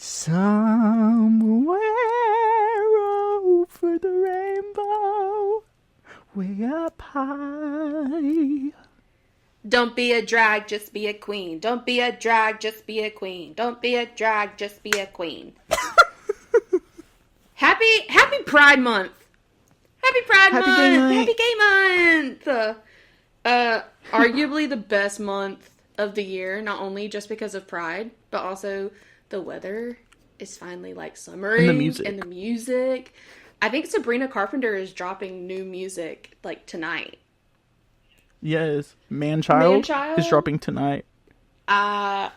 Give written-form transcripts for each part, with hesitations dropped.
Somewhere over the rainbow, way up high. Don't be a drag, just be a queen. Don't be a drag, just be a queen. Don't be a drag, just be a queen. Happy Pride Month. Happy Pride Happy Month. Gay Month. Happy Gay Month. Arguably the best month of the year, not only just because of Pride, but also the weather is finally like summery. And the music. I think Sabrina Carpenter is dropping new music like tonight. Yes, Man-Child is dropping tonight. I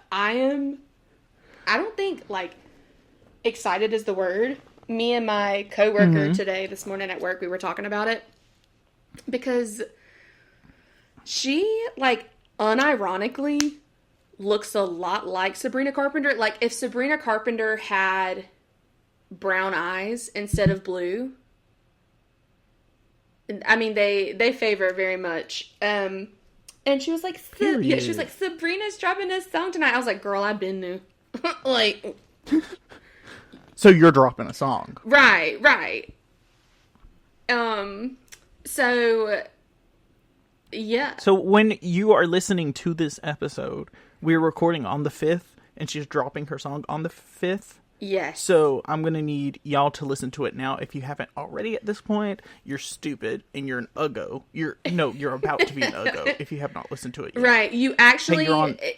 don't think like excited is the word. Me and my coworker today, this morning at work, we were talking about it because she like unironically looks a lot like Sabrina Carpenter. Like if Sabrina Carpenter had brown eyes instead of blue. I mean, they favor very much. And she was like, she was like, Sabrina's dropping a song tonight. I was like, girl, I've been new. Like, so you're dropping a song, right. So yeah. So when you are listening to this episode, we're recording on the 5th, and she's dropping her song on the 5th. Yes. So I'm going to need y'all to listen to it now. If you haven't already at this point, you're stupid and you're an uggo. You're about to be an uggo if you have not listened to it yet. Right. You actually,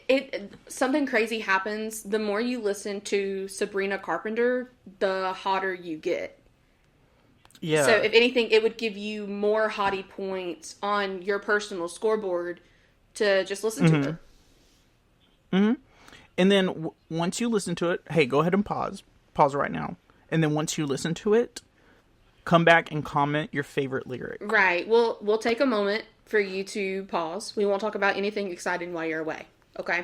hey, something crazy happens. The more you listen to Sabrina Carpenter, the hotter you get. Yeah. So if anything, it would give you more hottie points on your personal scoreboard to just listen to her. Mm-hmm. And then once you listen to it, hey, go ahead and pause right now. And then once you listen to it, come back and comment your favorite lyric. Right. We'll take a moment for you to pause. We won't talk about anything exciting while you're away. Okay?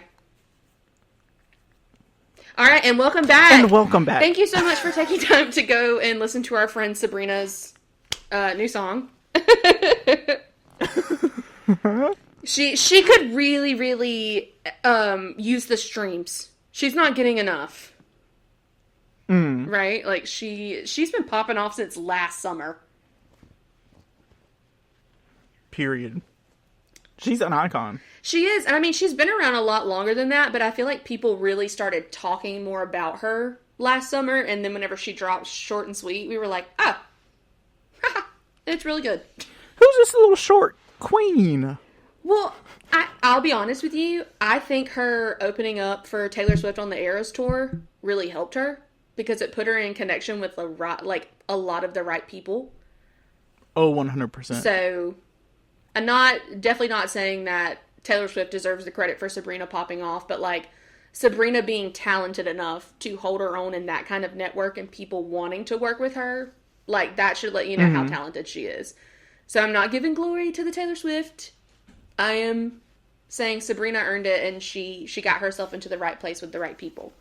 All right, and welcome back. Thank you so much for taking time to go and listen to our friend Sabrina's new song. She could really, really use the streams. She's not getting enough. Right? Like, she's been popping off since last summer. Period. She's an icon. She is. And I mean, she's been around a lot longer than that, but I feel like people really started talking more about her last summer, and then whenever she dropped Short and Sweet, we were like, it's really good. Who's this little short queen? Well, I'll be honest with you. I think her opening up for Taylor Swift on the Eras Tour really helped her because it put her in connection with a lot of the right people. Oh, 100%. So, I'm definitely not saying that Taylor Swift deserves the credit for Sabrina popping off, but like Sabrina being talented enough to hold her own in that kind of network and people wanting to work with her, like that should let you know how talented she is. So I'm not giving glory to the Taylor Swift. I am saying Sabrina earned it, and she got herself into the right place with the right people.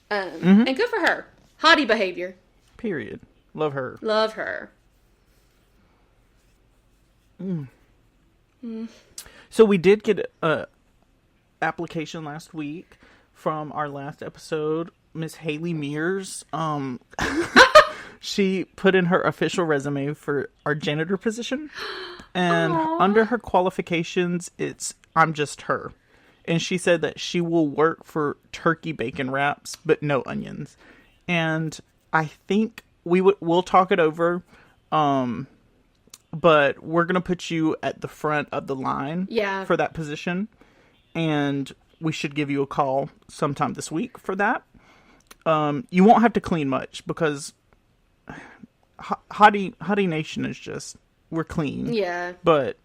And good for her. Hottie behavior. Period. Love her. Love her. So we did get a application last week from our last episode, Miss Haley Mears. She put in her official resume for our janitor position. And under her qualifications, it's I'm just her. And she said that she will work for turkey bacon wraps, but no onions. And I think we'll talk it over. But we're going to put you at the front of the line for that position. And we should give you a call sometime this week for that. You won't have to clean much because Hottie Nation is just, we're clean. Yeah. But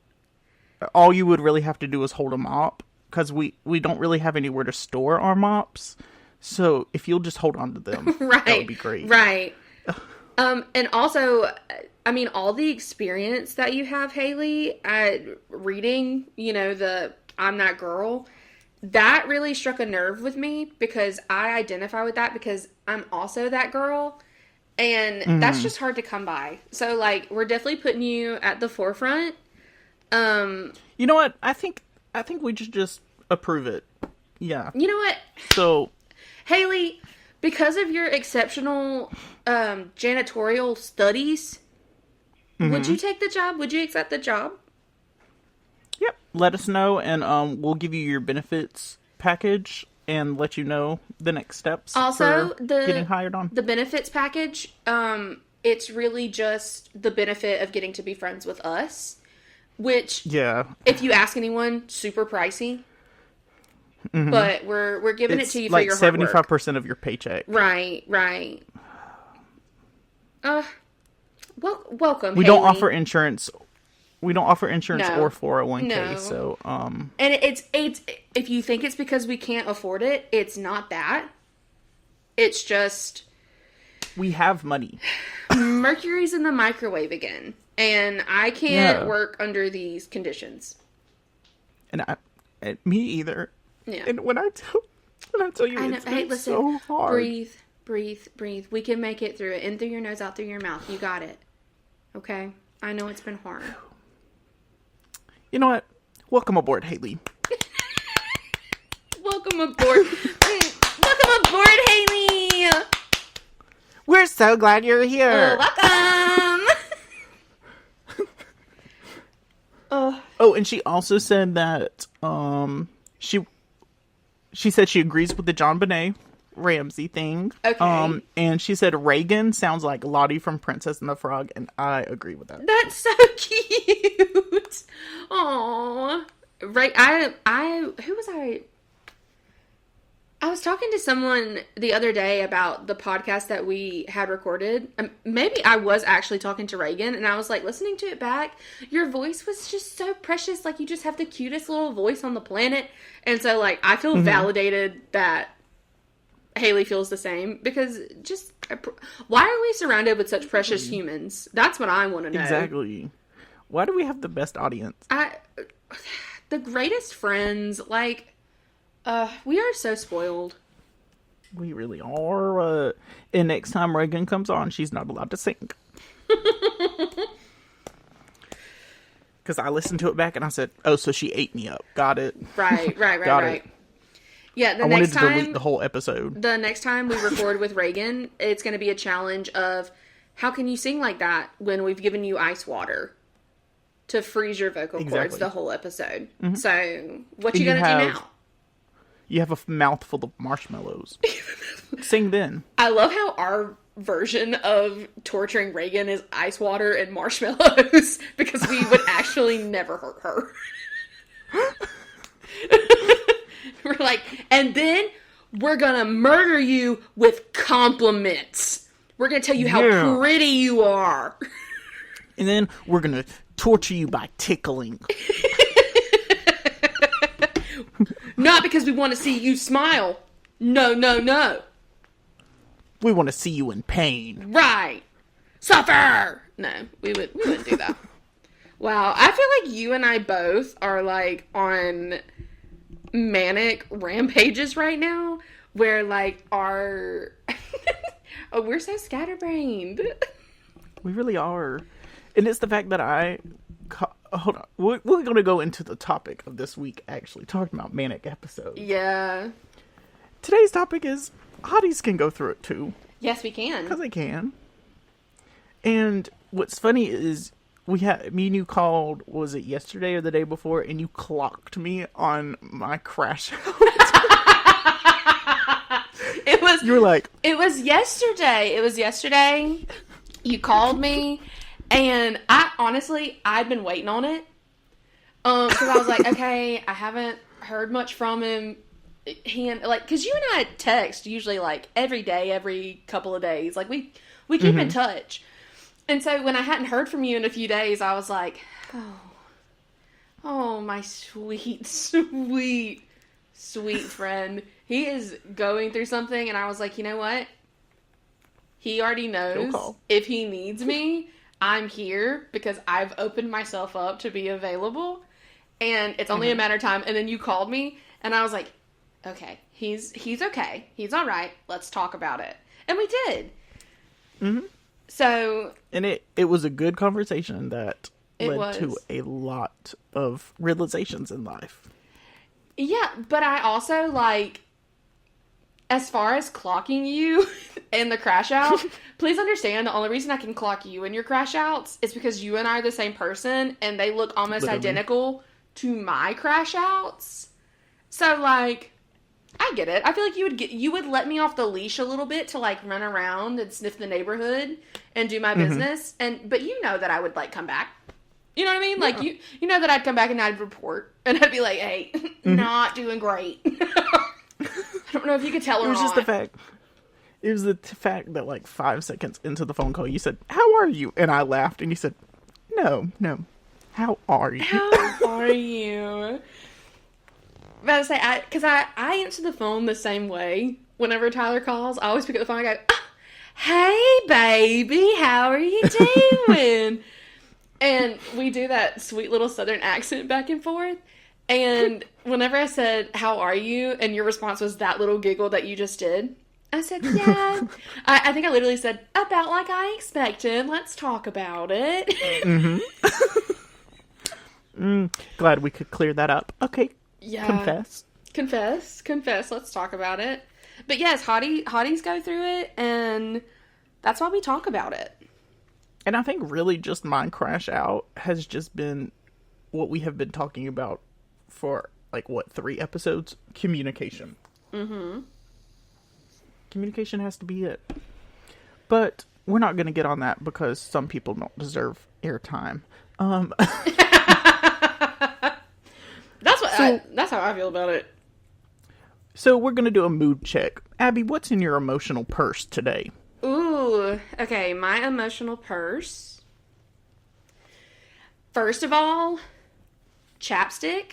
all you would really have to do is hold a mop because we don't really have anywhere to store our mops. So if you'll just hold on to them, that would be great. Right. And also, I mean, all the experience that you have, Haley, at reading, the I'm That Girl, that really struck a nerve with me because I identify with that because I'm also that girl. And that's just hard to come by. So, like, we're definitely putting you at the forefront. You know what? I think we should just approve it. Yeah. You know what? So, Haley, because of your exceptional janitorial studies, would you take the job? Would you accept the job? Yep. Let us know, and we'll give you your benefits package and let you know the next steps. Also, for getting hired on the benefits package. It's really just the benefit of getting to be friends with us, which, if you ask anyone, super pricey. But we're giving it to you for like your hard work. 75% of your paycheck. Right. Welcome. We Haley. don't offer insurance. We don't offer insurance No. or 401k. No. So and it's if you think it's because we can't afford it, it's not that. It's just we have money. Mercury's in the microwave again, and I can't work under these conditions. And me either. Yeah. And when I tell you, it's been so hard. Breathe. We can make it through it. In through your nose, out through your mouth. You got it. Okay? I know it's been hard. You know what? Welcome aboard, Haley. Welcome aboard. Welcome aboard, Haley. We're so glad you're here. Welcome. Oh, and she also said that she said she agrees with the John Benet Ramsey thing. Okay. And she said Reagan sounds like Lottie from Princess and the Frog, and I agree with that. That's so cute. Aww. Right. Who was I? I was talking to someone the other day about the podcast that we had recorded. Maybe I was actually talking to Reagan, and I was like, listening to it back, your voice was just so precious. Like, you just have the cutest little voice on the planet. And so, like, I feel validated that Haley feels the same, because just why are we surrounded with such precious humans? That's what I want to know. Exactly. Why do we have the best audience? The greatest friends, like, we are so spoiled. We really are. And next time Reagan comes on, she's not allowed to sing. Because I listened to it back and I said, oh, so she ate me up. Got it. Right. Got it. Yeah, I wanted to delete the whole episode. The next time we record with Reagan, it's going to be a challenge of how can you sing like that when we've given you ice water to freeze your vocal cords the whole episode. So, what you going to do now? You have a mouthful of marshmallows. Sing then. I love how our version of torturing Reagan is ice water and marshmallows, because we would actually never hurt her. We're like, and then we're gonna murder you with compliments. We're gonna tell you how pretty you are. And then we're gonna torture you by tickling. Not because we want to see you smile. No. We want to see you in pain. Right. Suffer! No, we wouldn't do that. Wow, I feel like you and I both are, like, on manic rampages right now, where, like, we're so scatterbrained. We really are. And it's the fact that hold on. We're going to go into the topic of this week, actually, talking about manic episodes. Yeah. Today's topic is hotties can go through it, too. Yes, we can. Because they can. And what's funny is me and you called, was it yesterday or the day before, and you clocked me on my crash out. You were like... It was yesterday. You called me, and I'd been waiting on it. Because I was like, okay, I haven't heard much from him. Because you and I text usually, like, every day, every couple of days. Like, we keep in touch. And so when I hadn't heard from you in a few days, I was like, oh, my sweet, sweet, sweet friend. He is going through something, and I was like, you know what? He already knows if he needs me, I'm here, because I've opened myself up to be available, and it's only a matter of time. And then you called me, and I was like, okay, he's okay. He's all right. Let's talk about it. And we did. Mm-hmm. So... And it was a good conversation that led to a lot of realizations in life. Yeah, but I also, like... as far as clocking you and the crash out, please understand the only reason I can clock you and your crash outs is because you and I are the same person and they look almost Literally. identical to my crash outs. So, like, I get it. I feel like you would let me off the leash a little bit to, like, run around and sniff the neighborhood and do my business. But you know that I would, like, come back. You know what I mean? Like, you know that I'd come back and I'd report. And I'd be like, hey, not doing great. I don't know if you could tell or not. It was just the fact. It was the fact that, like, 5 seconds into the phone call, you said, "How are you?" And I laughed, and you said, "No. How are you?" How are you? About to say, because I answer the phone the same way whenever Tyler calls. I always pick up the phone and go, "Hey, baby, how are you doing?" And we do that sweet little Southern accent back and forth. And whenever I said, "How are you?" and your response was that little giggle that you just did, I said, "Yeah." I think I literally said, "About like I expected. Let's talk about it." Glad we could clear that up. Okay. Yeah. Confess. Let's talk about it. But yes, hotties go through it, and that's why we talk about it. And I think really just my crash out has just been what we have been talking about for, like, 3 episodes? Communication. Communication has to be it. But we're not going to get on that because some people don't deserve airtime. That's how I feel about it. So we're going to do a mood check. Abby, what's in your emotional purse today? Ooh, okay, my emotional purse. First of all, chapstick.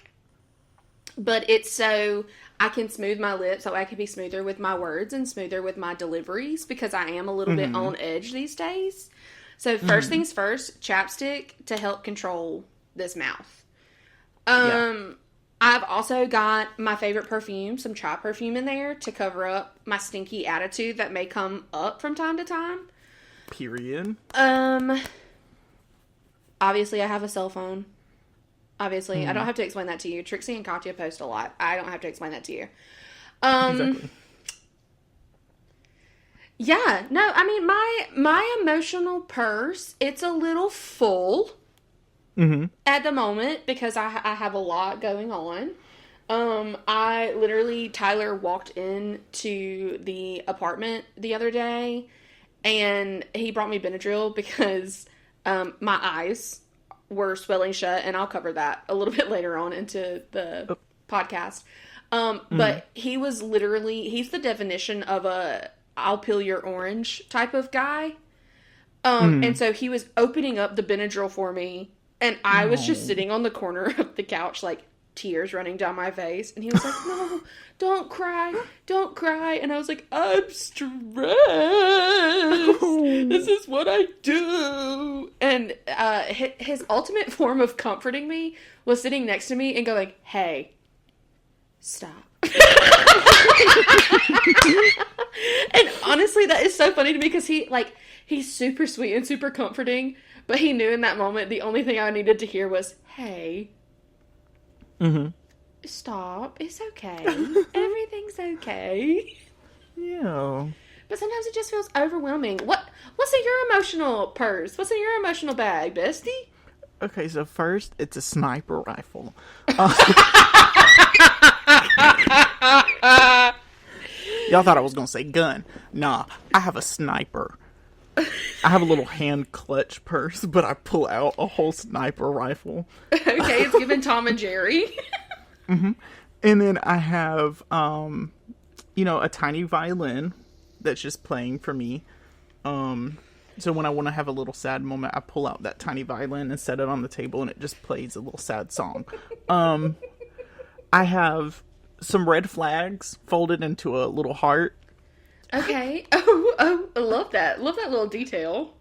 But it's so I can smooth my lips so I can be smoother with my words and smoother with my deliveries because I am a little bit on edge these days. So first things first, chapstick to help control this mouth. I've also got my favorite perfume, some chai perfume in there to cover up my stinky attitude that may come up from time to time. Period. Obviously I have a cell phone. Obviously, I don't have to explain that to you. Trixie and Katya post a lot. I don't have to explain that to you. Exactly. Yeah, no, I mean, my emotional purse, it's a little full at the moment because I have a lot going on. Tyler walked into the apartment the other day and he brought me Benadryl because my eyes were swelling shut, and I'll cover that a little bit later on into the podcast. But he's the definition of I'll peel your orange type of guy. And so he was opening up the Benadryl for me, and I was just sitting on the corner of the couch, like, tears running down my face. And he was like, "No, don't cry. And I was like, "I'm stressed. This is what I do." And his ultimate form of comforting me was sitting next to me and going, "Hey, stop." And honestly, that is so funny to me because he's super sweet and super comforting, but he knew in that moment the only thing I needed to hear was, "Hey, stop. It's okay. Everything's okay." Yeah. But sometimes it just feels overwhelming. What's in your emotional purse? What's in your emotional bag, bestie? Okay, so first, it's a sniper rifle. Y'all thought I was going to say gun. Nah, I have a sniper. I have a little hand clutch purse, but I pull out a whole sniper rifle. Okay, it's given Tom and Jerry. And then I have, a tiny violin that's just playing for me. So when I want to have a little sad moment, I pull out that tiny violin and set it on the table, and it just plays a little sad song. I have some red flags folded into a little heart. Okay. Oh, I love that. Love that little detail.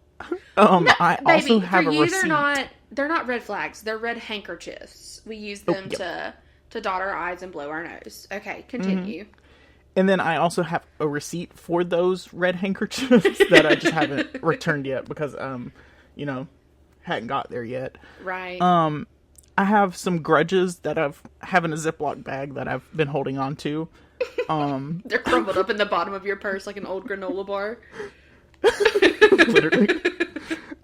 I also Baby, have for a you, receipt. they're not red flags. They're red handkerchiefs. We use them to dot our I's and blow our nose. Okay, continue. And then I also have a receipt for those red handkerchiefs that I just haven't returned yet because, hadn't got there yet. Right. I I have some grudges that I've have in a Ziploc bag that I've been holding on to. They're crumbled up in the bottom of your purse like an old granola bar. Literally.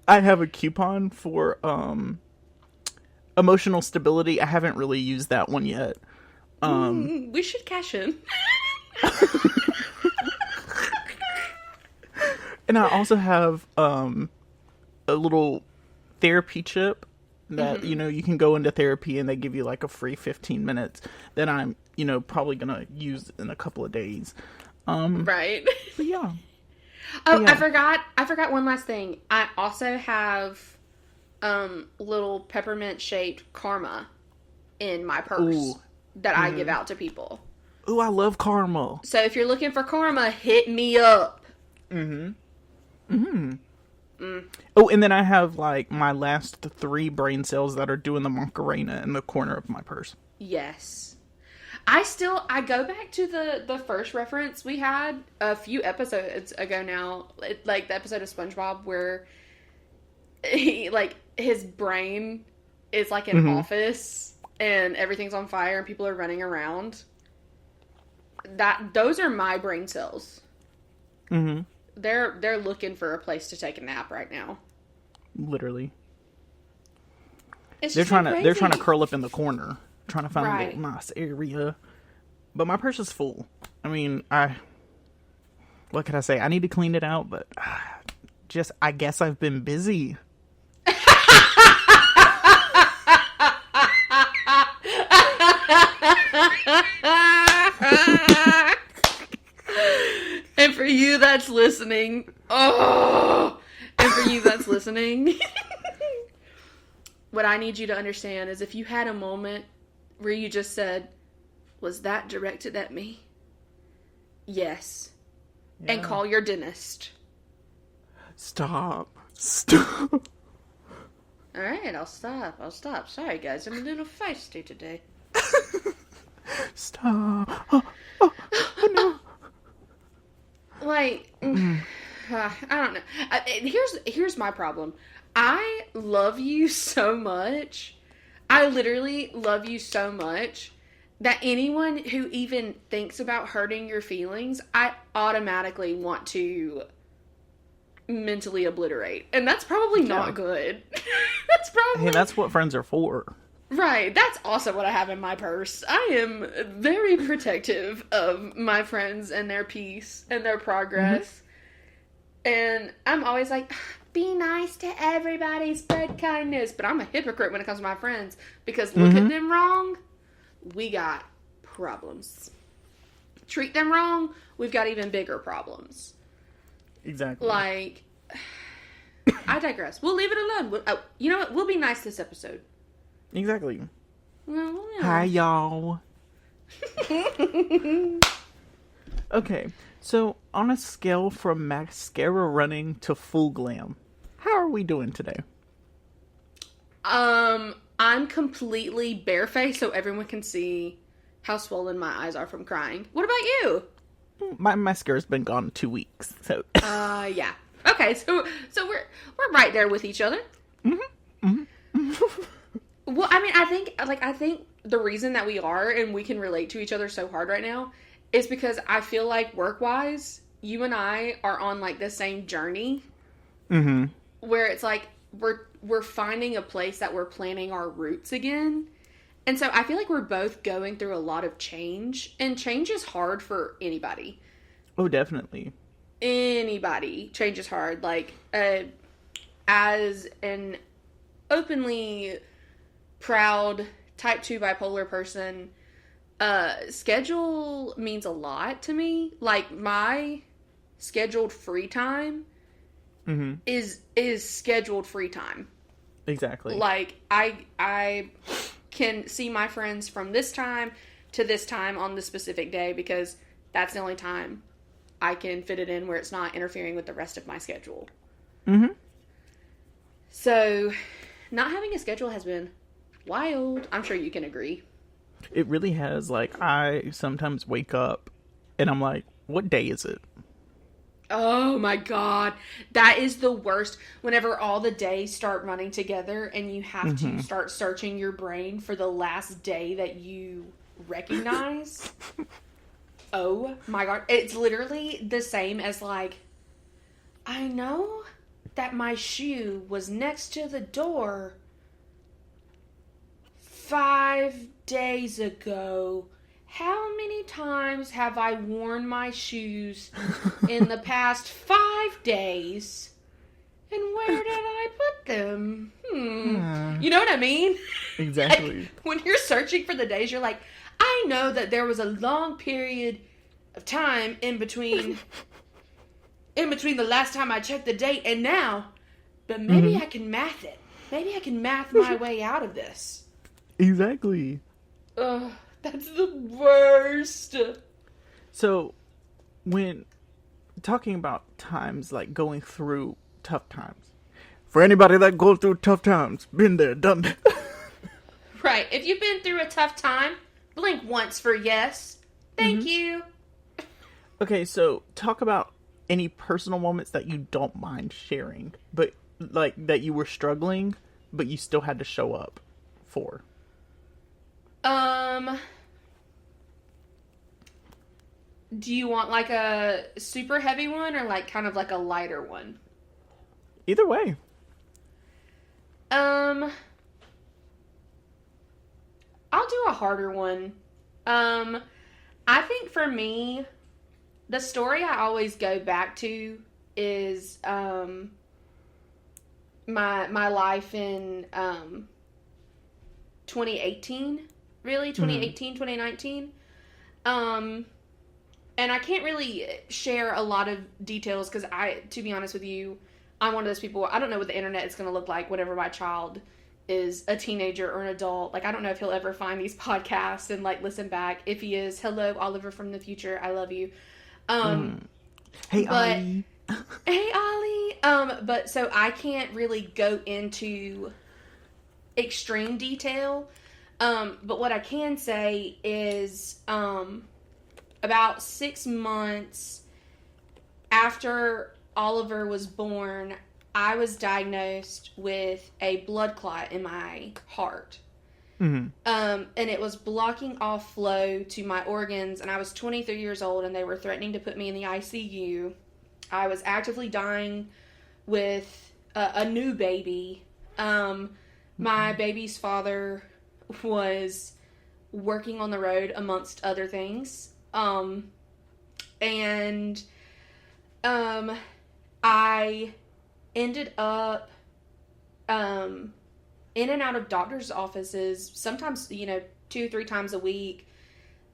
I have a coupon for emotional stability. I haven't really used that one yet. We should cash in. And I also have a little therapy chip that, you can go into therapy and they give you like a free 15 minutes that I'm, probably going to use in a couple of days. Right. But yeah. Oh, yeah. I forgot one last thing. I also have little peppermint shaped karma in my purse that I give out to people. Ooh, I love caramel. So if you're looking for karma, hit me up. Oh, and then I have like my last 3 brain cells that are doing the Macarena in the corner of my purse. Yes. I go back to the first reference we had a few episodes ago now, like the episode of SpongeBob where he, like, his brain is like an office and everything's on fire and people are running around. Those are my brain cells. They're looking for a place to take a nap right now. Literally. It's they're just trying to curl up in the corner, trying to find a little nice area. But my purse is full. I mean, what can I say? I need to clean it out, but I guess I've been busy. And for you that's listening, what I need you to understand is if you had a moment where you just said, was that directed at me? Yes. Yeah. And call your dentist. Stop. Alright, I'll stop. Sorry guys, I'm a little feisty today. Stop. Oh no. Like, I don't know. Here's my problem. I love you so much. I literally love you so much that anyone who even thinks about hurting your feelings, I automatically want to mentally obliterate. And that's probably not good. That's what friends are for. Right. That's also what I have in my purse. I am very protective of my friends and their peace and their progress. And I'm always like, be nice to everybody, spread kindness. But I'm a hypocrite when it comes to my friends because look at them wrong, we got problems. Treat them wrong, we've got even bigger problems. Exactly. Like, I digress. We'll leave it alone. You know what? We'll be nice this episode. Exactly. Well, yeah. Hi, y'all. Okay, so on a scale from mascara running to full glam, how are we doing today? I'm completely barefaced so everyone can see how swollen my eyes are from crying. What about you? My mascara's been gone 2 weeks, so. Yeah. Okay, so we're right there with each other. Well, I mean, I think the reason that we are and we can relate to each other so hard right now is because I feel like work-wise, you and I are on like the same journey. Where it's like we're finding a place that we're planning our roots again. And so I feel like we're both going through a lot of change, and change is hard for anybody. Oh, definitely. Anybody. Change is hard. Like, as an openly proud type 2 bipolar person, schedule means a lot to me. Like, my scheduled free time is scheduled free time. Exactly. Like, I can see my friends from this time to this time on this specific day because that's the only time I can fit it in where it's not interfering with the rest of my schedule. So, not having a schedule has been wild. I'm sure you can agree. It really has. Like, I sometimes wake up and I'm like, what day is it? Oh my god. That is the worst. Whenever all the days start running together and you have to start searching your brain for the last day that you recognize. Oh my god. It's literally the same as like, I know that my shoe was next to the door 5 days ago. How many times have I worn my shoes in the past 5 days? And where did I put them? You know what I mean? Exactly. Like, when you're searching for the days, you're like, I know that there was a long period of time in between the last time I checked the date and now, but maybe I can math it. Maybe I can math my way out of this. Exactly. Ugh, that's the worst. So, when talking about times like going through tough times, for anybody that goes through tough times, been there, done that. Right. If you've been through a tough time, blink once for yes. Thank you. Okay, so talk about any personal moments that you don't mind sharing, but like that you were struggling, but you still had to show up for. Do you want like a super heavy one or like kind of like a lighter one? Either way. I'll do a harder one. I think for me, the story I always go back to is my life in 2018, really 2018, 2019. And I can't really share a lot of details because to be honest with you, I'm one of those people, I don't know what the internet is going to look like whenever my child is a teenager or an adult. Like, I don't know if he'll ever find these podcasts and like listen back. If he is, hello, Oliver from the future. I love you. Hey, but, Ollie. Hey, Ollie. But so I can't really go into extreme detail. But what I can say is, about 6 months after Oliver was born, I was diagnosed with a blood clot in my heart. And it was blocking off flow to my organs, and I was 23 years old, and they were threatening to put me in the ICU. I was actively dying with a new baby. My baby's father was working on the road, amongst other things. I ended up in and out of doctor's offices, sometimes, 2-3 times a week,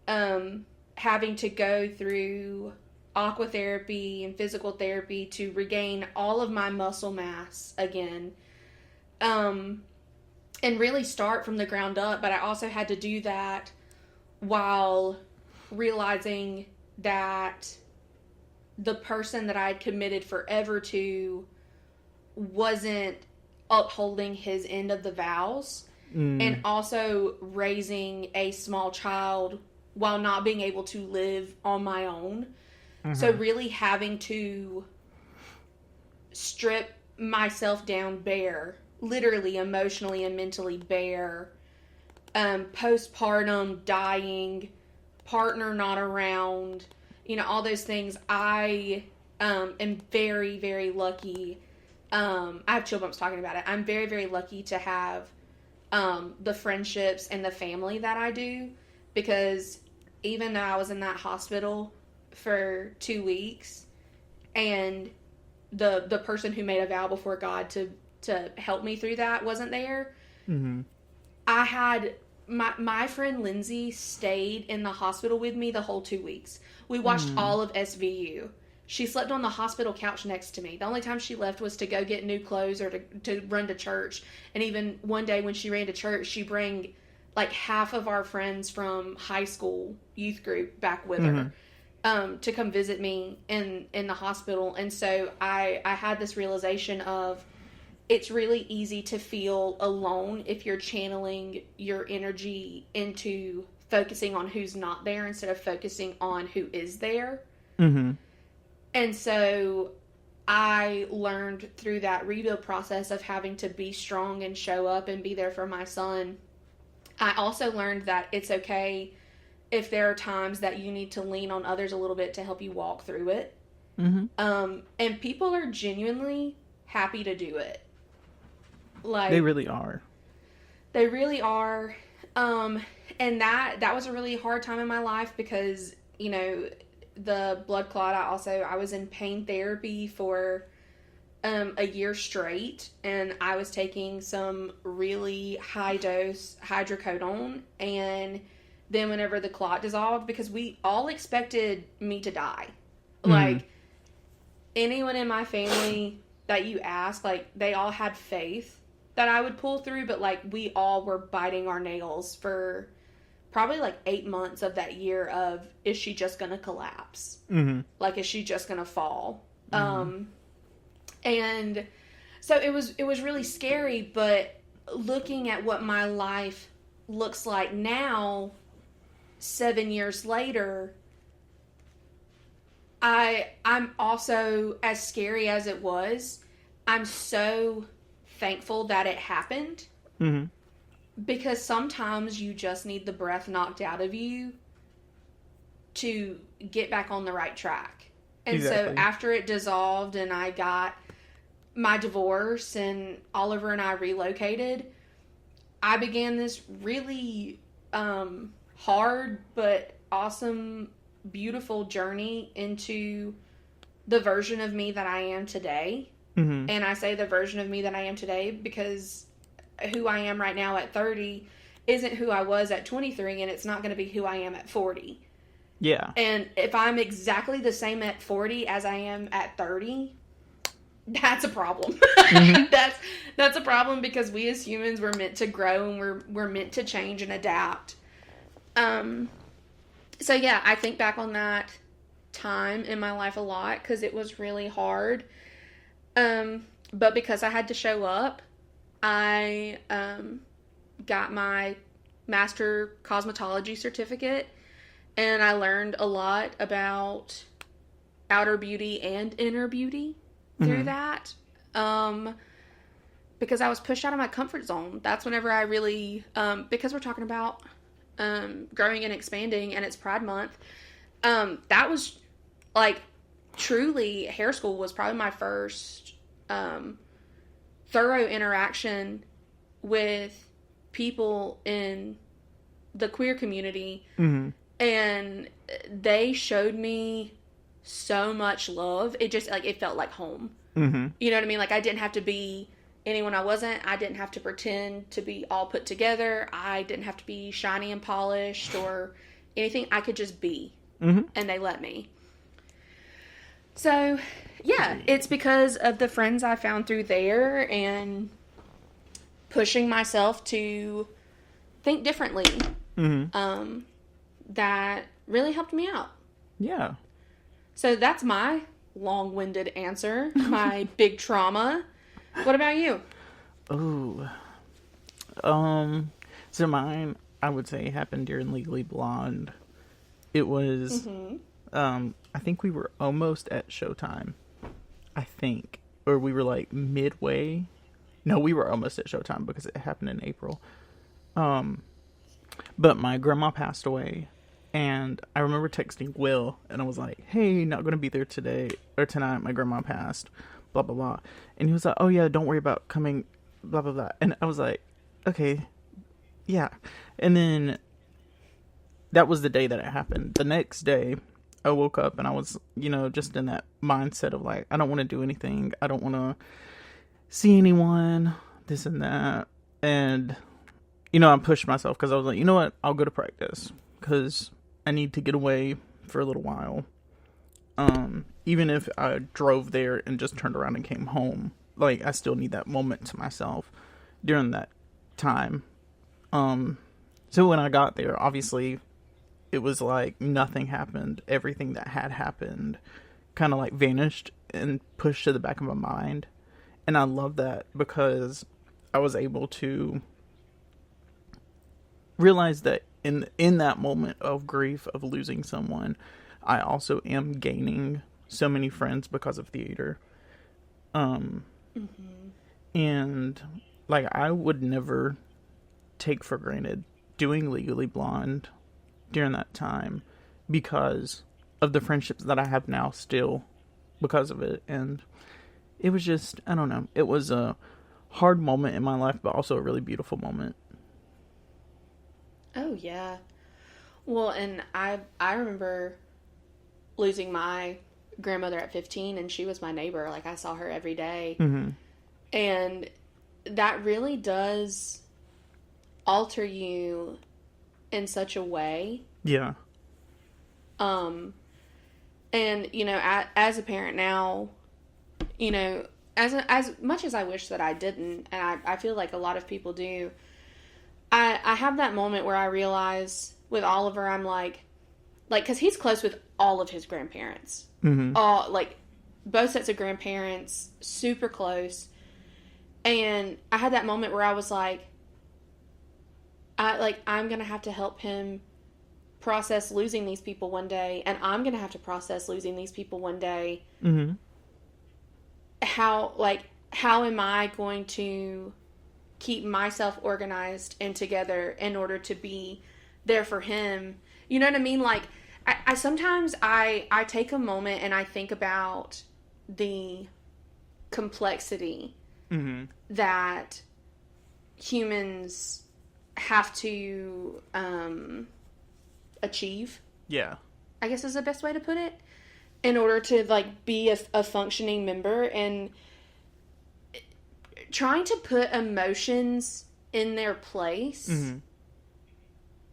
having to go through aqua therapy and physical therapy to regain all of my muscle mass again. And really start from the ground up. But I also had to do that while realizing that the person that I had committed forever to wasn't upholding his end of the vows, and also raising a small child while not being able to live on my own. So really having to strip myself down bare, literally emotionally and mentally bare, postpartum, dying, partner not around, all those things. I am very, very lucky. I have chill bumps talking about it. I'm very, very lucky to have the friendships and the family that I do, because even though I was in that hospital for 2 weeks, and the person who made a vow before God to help me through that wasn't there, I had my friend Lindsay stayed in the hospital with me the whole 2 weeks. We watched all of SVU. She slept on the hospital couch next to me. The only time she left was to go get new clothes or to run to church. And even one day when she ran to church, she bring like half of our friends from high school youth group back with her to come visit me in the hospital. And so I had this realization of, it's really easy to feel alone if you're channeling your energy into focusing on who's not there instead of focusing on who is there. And so I learned through that rebuild process of having to be strong and show up and be there for my son. I also learned that it's okay if there are times that you need to lean on others a little bit to help you walk through it. Mm-hmm. And people are genuinely happy to do it. Like, They really are. They really are. And that was a really hard time in my life because, you know, the blood clot, I was in pain therapy for a year straight, and I was taking some really high dose hydrocodone, and then whenever the clot dissolved, because we all expected me to die. Like, anyone in my family that you ask, like, they all had faith that I would pull through, but, like, we all were biting our nails for probably, like, 8 months of that year of, is she just gonna collapse? Mm-hmm. Like, is she just gonna fall? And so it was really scary, but looking at what my life looks like now, 7 years later, I'm also, as scary as it was, I'm so thankful that it happened. Mm-hmm. Because sometimes you just need the breath knocked out of you to get back on the right track. And Exactly. so after it dissolved and I got my divorce and Oliver and I relocated, I began this really hard but awesome, beautiful journey into the version of me that I am today. Mm-hmm. And I say the version of me that I am today because who I am right now at 30 isn't who I was at 23, and it's not going to be who I am at 40. Yeah. And if I'm exactly the same at 40 as I am at 30, that's a problem. Mm-hmm. That's a problem because we as humans, we're meant to grow and we're meant to change and adapt. So yeah, I think back on that time in my life a lot because it was really hard. But because I had to show up, I got my master cosmetology certificate, and I learned a lot about outer beauty and inner beauty through that. Because I was pushed out of my comfort zone. That's whenever I really, because we're talking about growing and expanding, and it's Pride Month. That was like truly, hair school was probably my first thorough interaction with people in the queer community. Mm-hmm. And they showed me so much love. It just, like, it felt like home. Mm-hmm. You know what I mean? Like, I didn't have to be anyone I wasn't. I didn't have to pretend to be all put together. I didn't have to be shiny and polished or anything. I could just be. Mm-hmm. And they let me. So, yeah, it's because of the friends I found through there and pushing myself to think differently. Mm-hmm. That really helped me out. Yeah. So that's my long-winded answer, my big trauma. What about you? Oh. So mine, I would say, happened during Legally Blonde. It was, I think we were almost at showtime. I think. Or we were like midway. No, we were almost at showtime because it happened in April. But my grandma passed away. And I remember texting Will, and I was like, hey, not going to be there today or tonight. My grandma passed, blah, blah, blah. And he was like, oh, yeah, don't worry about coming, blah, blah, blah. And I was like, okay, yeah. And then that was the day that it happened. The next day, I woke up, and I was, just in that mindset of, like, I don't want to do anything. I don't want to see anyone, this and that. And, I pushed myself because I was like, you know what? I'll go to practice because I need to get away for a little while. Even if I drove there and just turned around and came home, like, I still need that moment to myself during that time. So when I got there, obviously it was like nothing happened. Everything that had happened kind of like vanished and pushed to the back of my mind. And I love that because I was able to realize that in that moment of grief of losing someone, I also am gaining so many friends because of theater. And like, I would never take for granted doing Legally Blonde during that time because of the friendships that I have now still because of it. And it was just, I don't know, it was a hard moment in my life, but also a really beautiful moment. Oh yeah. Well, and I remember losing my grandmother at 15, and she was my neighbor. Like, I saw her every day. And that really does alter you in such a way. Yeah. And, you know, as a parent now, you know, as much as I wish that I didn't, and I feel like a lot of people do, I have that moment where I realize with Oliver, I'm like, because he's close with all of his grandparents. All, like, both sets of grandparents, super close. And I had that moment where I was like, I'm going to have to help him process losing these people one day, and I'm going to have to process losing these people one day. How am I going to keep myself organized and together in order to be there for him? You know what I mean? Like, I sometimes I take a moment and I think about the complexity that humans have to achieve. Yeah. I guess is the best way to put it. In order to, like, be a functioning member, and trying to put emotions in their place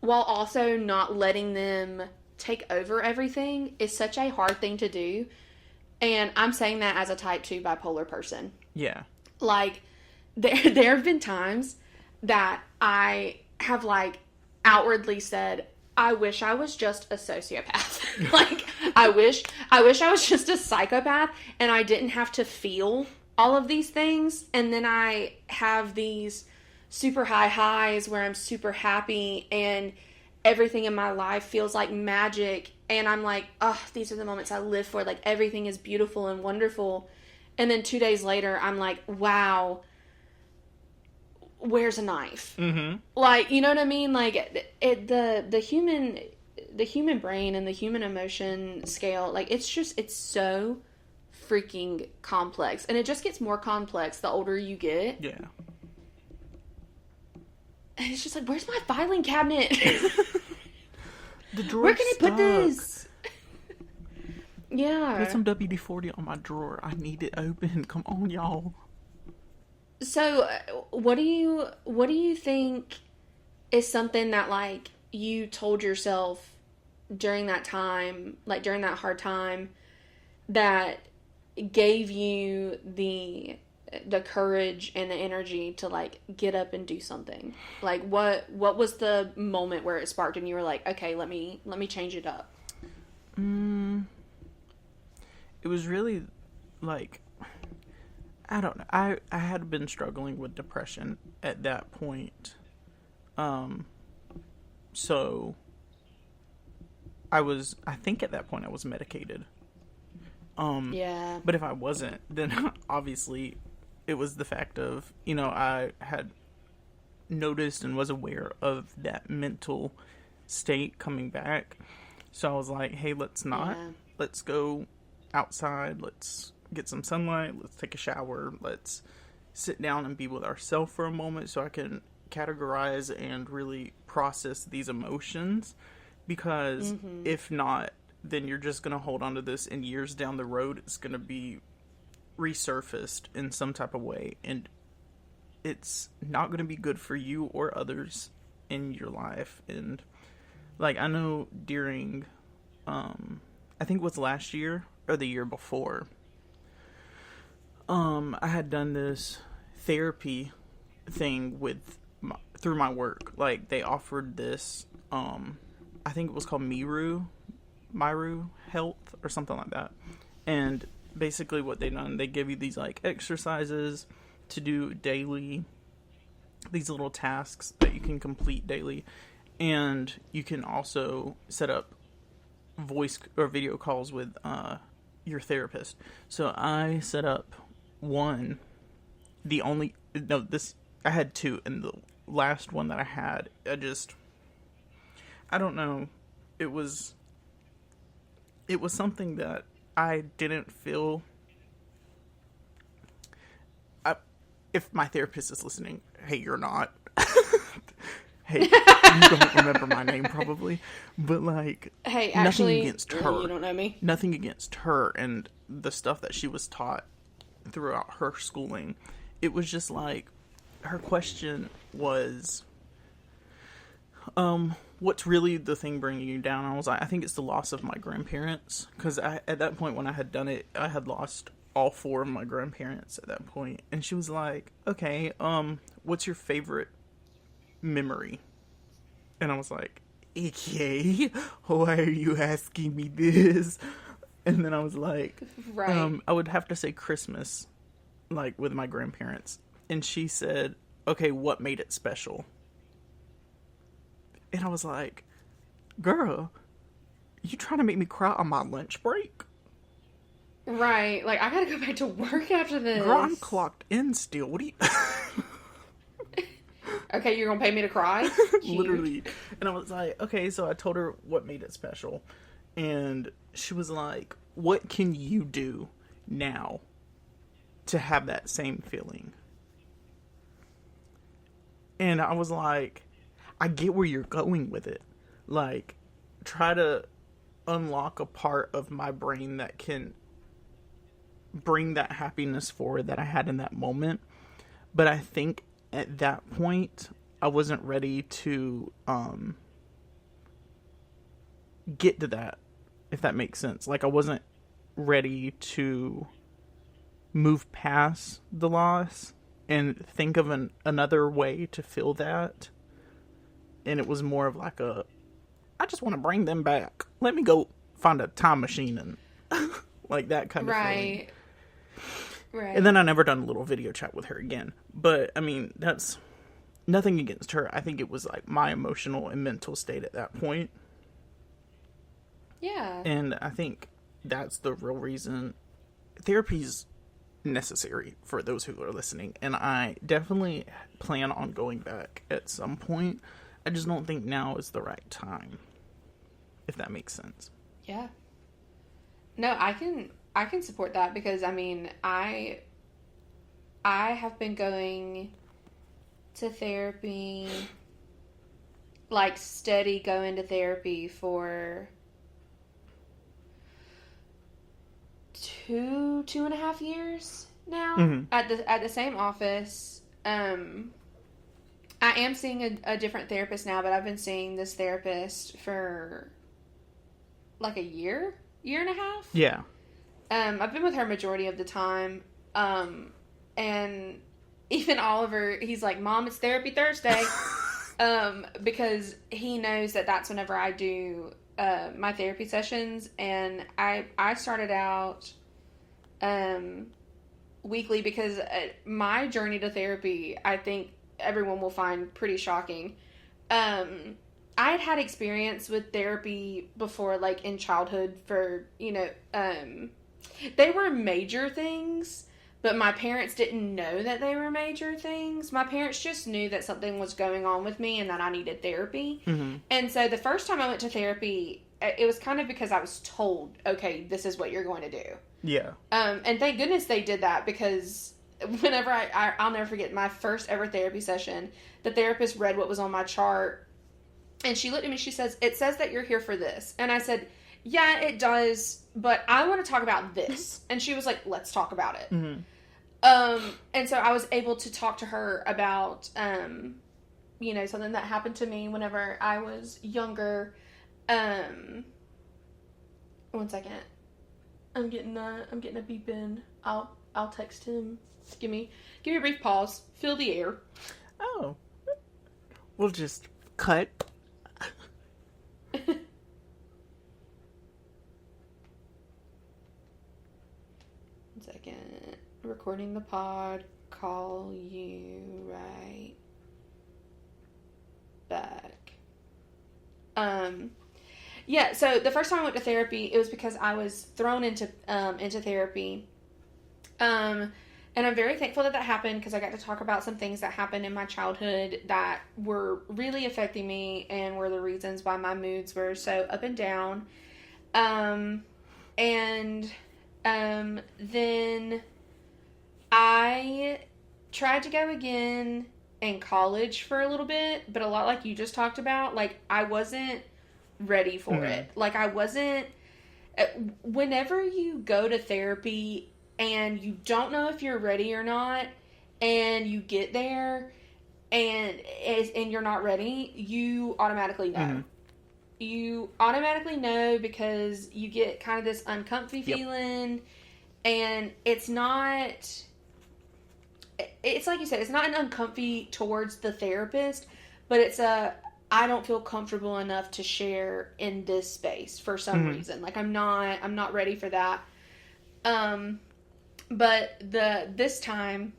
while also not letting them take over everything is such a hard thing to do. And I'm saying that as a type 2 bipolar person. Yeah. Like, there have been times that I have, like, outwardly said, I wish I was just a sociopath. Like, I wish I was just a psychopath and I didn't have to feel all of these things. And then I have these super high highs where I'm super happy and everything in my life feels like magic. And I'm like, oh, these are the moments I live for. Like, everything is beautiful and wonderful. And then 2 days later, I'm like, wow, where's a knife? Like, you know what I mean? Like, the human brain and the human emotion scale, like, it's so freaking complex. And it just gets more complex the older you get. Yeah. And it's just like, where's my filing cabinet? The drawer. Where can I put this? Yeah. Put some WD-40 on my drawer. I need it open. Come on, y'all. So, what do you think is something that, like, you told yourself during that time, like, during that hard time, that gave you the courage and the energy to, like, get up and do something? Like, what was the moment where it sparked and you were like, okay, let me change it up? It was really, like, I don't know. I had been struggling with depression at that point. So I think at that point I was medicated. Yeah. But if I wasn't, then obviously it was the fact of, you know, I had noticed and was aware of that mental state coming back. So I was like, hey, let's not. Yeah. Let's go outside. Let's get some sunlight. Let's take a shower. Let's sit down and be with ourselves for a moment so I can categorize and really process these emotions. Because if not, then you're just going to hold on to this, and years down the road, it's going to be resurfaced in some type of way. And it's not going to be good for you or others in your life. And, like, I know during, I think it was last year or the year before, I had done this therapy thing through my work. Like, they offered this, I think it was called Myru Health or something like that. And basically what they done, they give you these, like, exercises to do daily, these little tasks that you can complete daily. And you can also set up voice or video calls with your therapist. So I set up one, the only, no, this, I had two, and the last one that I had, I don't know, it was something that I didn't feel, if my therapist is listening, hey, you're not. Hey, you don't remember my name probably, but like, hey, actually, nothing against her. You don't know me. Nothing against her and the stuff that she was taught throughout her schooling. It was just like, her question was, what's really the thing bringing you down? I was like, I think it's the loss of my grandparents, because at that point when I had done it, I had lost all four of my grandparents at that point. And she was like, okay, what's your favorite memory? And I was like, okay, why are you asking me this? And then I was like, right. I would have to say Christmas, like with my grandparents. And she said, okay, what made it special? And I was like, girl, you trying to make me cry on my lunch break? Right. Like, I gotta go back to work after this. Girl, I'm clocked in still. What do you... Okay, you're gonna pay me to cry? Literally. And I was like, okay, so I told her what made it special. And she was like, what can you do now to have that same feeling? And I was like, I get where you're going with it. Like, try to unlock a part of my brain that can bring that happiness forward that I had in that moment. But I think at that point, I wasn't ready to get to that, if that makes sense. Like, I wasn't ready to move past the loss and think of another way to feel that. And it was more of like I just want to bring them back. Let me go find a time machine and like that kind of feeling. Right. And then I never done a little video chat with her again. But, I mean, that's nothing against her. I think it was, like, my emotional and mental state at that point. Yeah. And I think that's the real reason therapy's necessary for those who are listening. And I definitely plan on going back at some point. I just don't think now is the right time, if that makes sense. Yeah. No, I can support that, because I mean, I have been going to therapy, like steady going to therapy for 2.5 years now. Mm-hmm. At the same office. I am seeing a different therapist now, but I've been seeing this therapist for like a year and a half. Yeah. I've been with her majority of the time. And even Oliver, he's like, Mom, it's therapy Thursday. Because he knows that that's whenever I do my therapy sessions. And I started out weekly, because my journey to therapy, I think everyone will find pretty shocking. I had experience with therapy before, like in childhood, for, they were major things, but my parents didn't know that they were major things. My parents just knew that something was going on with me and that I needed therapy. Mm-hmm. And so the first time I went to therapy, it was kind of because I was told, okay, this is what you're going to do. Yeah. And thank goodness they did that, because whenever I'll never forget my first ever therapy session, the therapist read what was on my chart, and she looked at me, she says, it says that you're here for this. And I said, yeah, it does, but I want to talk about this. And she was like, let's talk about it. Mm-hmm. And so I was able to talk to her about, something that happened to me whenever I was younger. 1 second. I'm getting a beep in. I'll text him. Give me a brief pause. Fill the air. Oh. We'll just cut. 1 second. Recording the pod. Call you right back. Yeah, so the first time I went to therapy, it was because I was thrown into therapy. Um, and I'm very thankful that that happened because I got to talk about some things that happened in my childhood that were really affecting me and were the reasons why my moods were so up and down. Um, and then I tried to go again in college for a little bit, but a lot like you just talked about, like I wasn't ready for it. Like I wasn't. Whenever you go to therapy and you don't know if you're ready or not, and you get there and you're not ready, you automatically know. You automatically know because you get kind of this uncomfy feeling, and it's not. It's like you said, it's not an uncomfy towards the therapist, but it's a I don't feel comfortable enough to share in this space for some reason. Like I'm not ready for that. But this time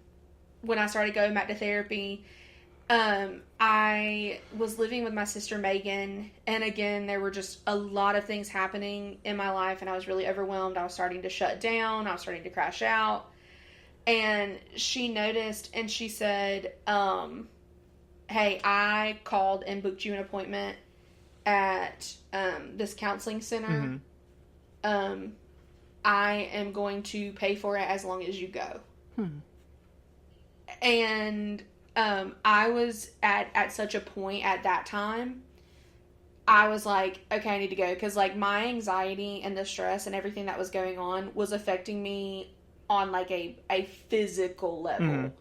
when I started going back to therapy, I was living with my sister Megan, and again there were just a lot of things happening in my life, and I was really overwhelmed. I was starting to shut down. I was starting to crash out. And she noticed and she said, hey, I called and booked you an appointment at this counseling center. I am going to pay for it as long as you go. And I was at such a point at that time. I was like, okay, I need to go. Because like my anxiety and the stress and everything that was going on was affecting me on like a physical level.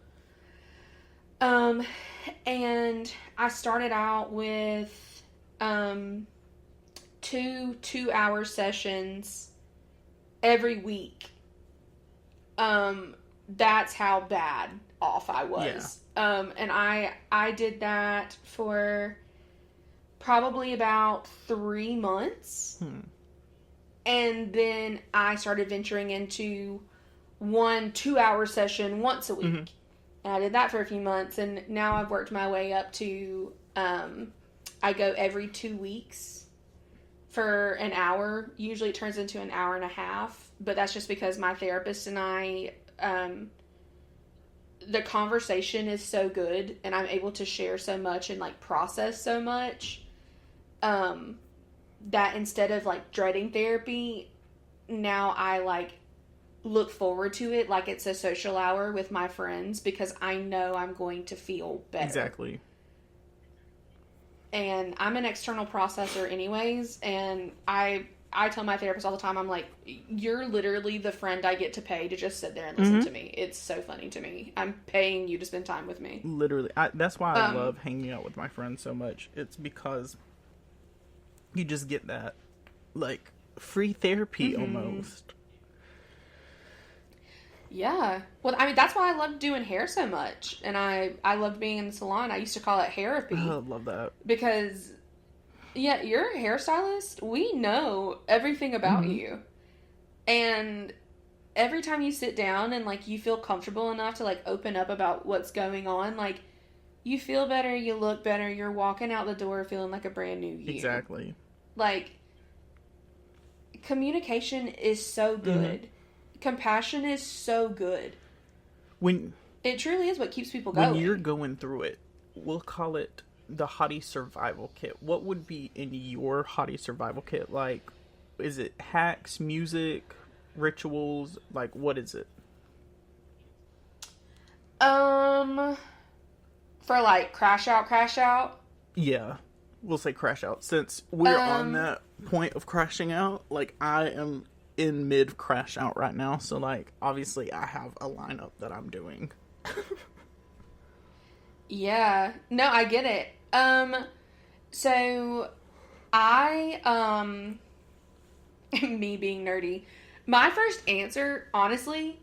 And I started out with 2 2-hour sessions every week. That's how bad off I was. And I did that for probably about 3 months. And then I started venturing into 1 2-hour session once a week. And I did that for a few months, and now I've worked my way up to, I go every 2 weeks for an hour. Usually it turns into an hour and a half, but that's just because my therapist and I, the conversation is so good, and I'm able to share so much and, like, process so much, that instead of, like, dreading therapy, now I, like, look forward to it like it's a social hour with my friends because I know I'm going to feel better. Exactly. And I'm an external processor anyways, and I tell my therapist all the time, I'm like, you're literally the friend I get to pay to just sit there and listen to me. It's so funny to me. I'm paying you to spend time with me. Literally. That's why I love hanging out with my friends so much. It's because you just get that, like, free therapy almost. Yeah. Well, I mean, that's why I loved doing hair so much. And I loved being in the salon. I used to call it therapy. I love that. Because, yeah, you're a hairstylist. We know everything about you. And every time you sit down and, like, you feel comfortable enough to, like, open up about what's going on, like, you feel better, you look better, you're walking out the door feeling like a brand new you. Exactly. Like, communication is so good. Compassion is so good. It truly is what keeps people going. When you're going through it, we'll call it the Hottie survival kit. What would be in your Hottie survival kit? Like, is it hacks, music, rituals? Like, what is it? For like crash out. Yeah, we'll say crash out. Since we're on that point of crashing out, like I am in mid crash out right now, so like obviously I have a lineup that I'm doing. Yeah, no, I get it. So I me being nerdy, my first answer, honestly,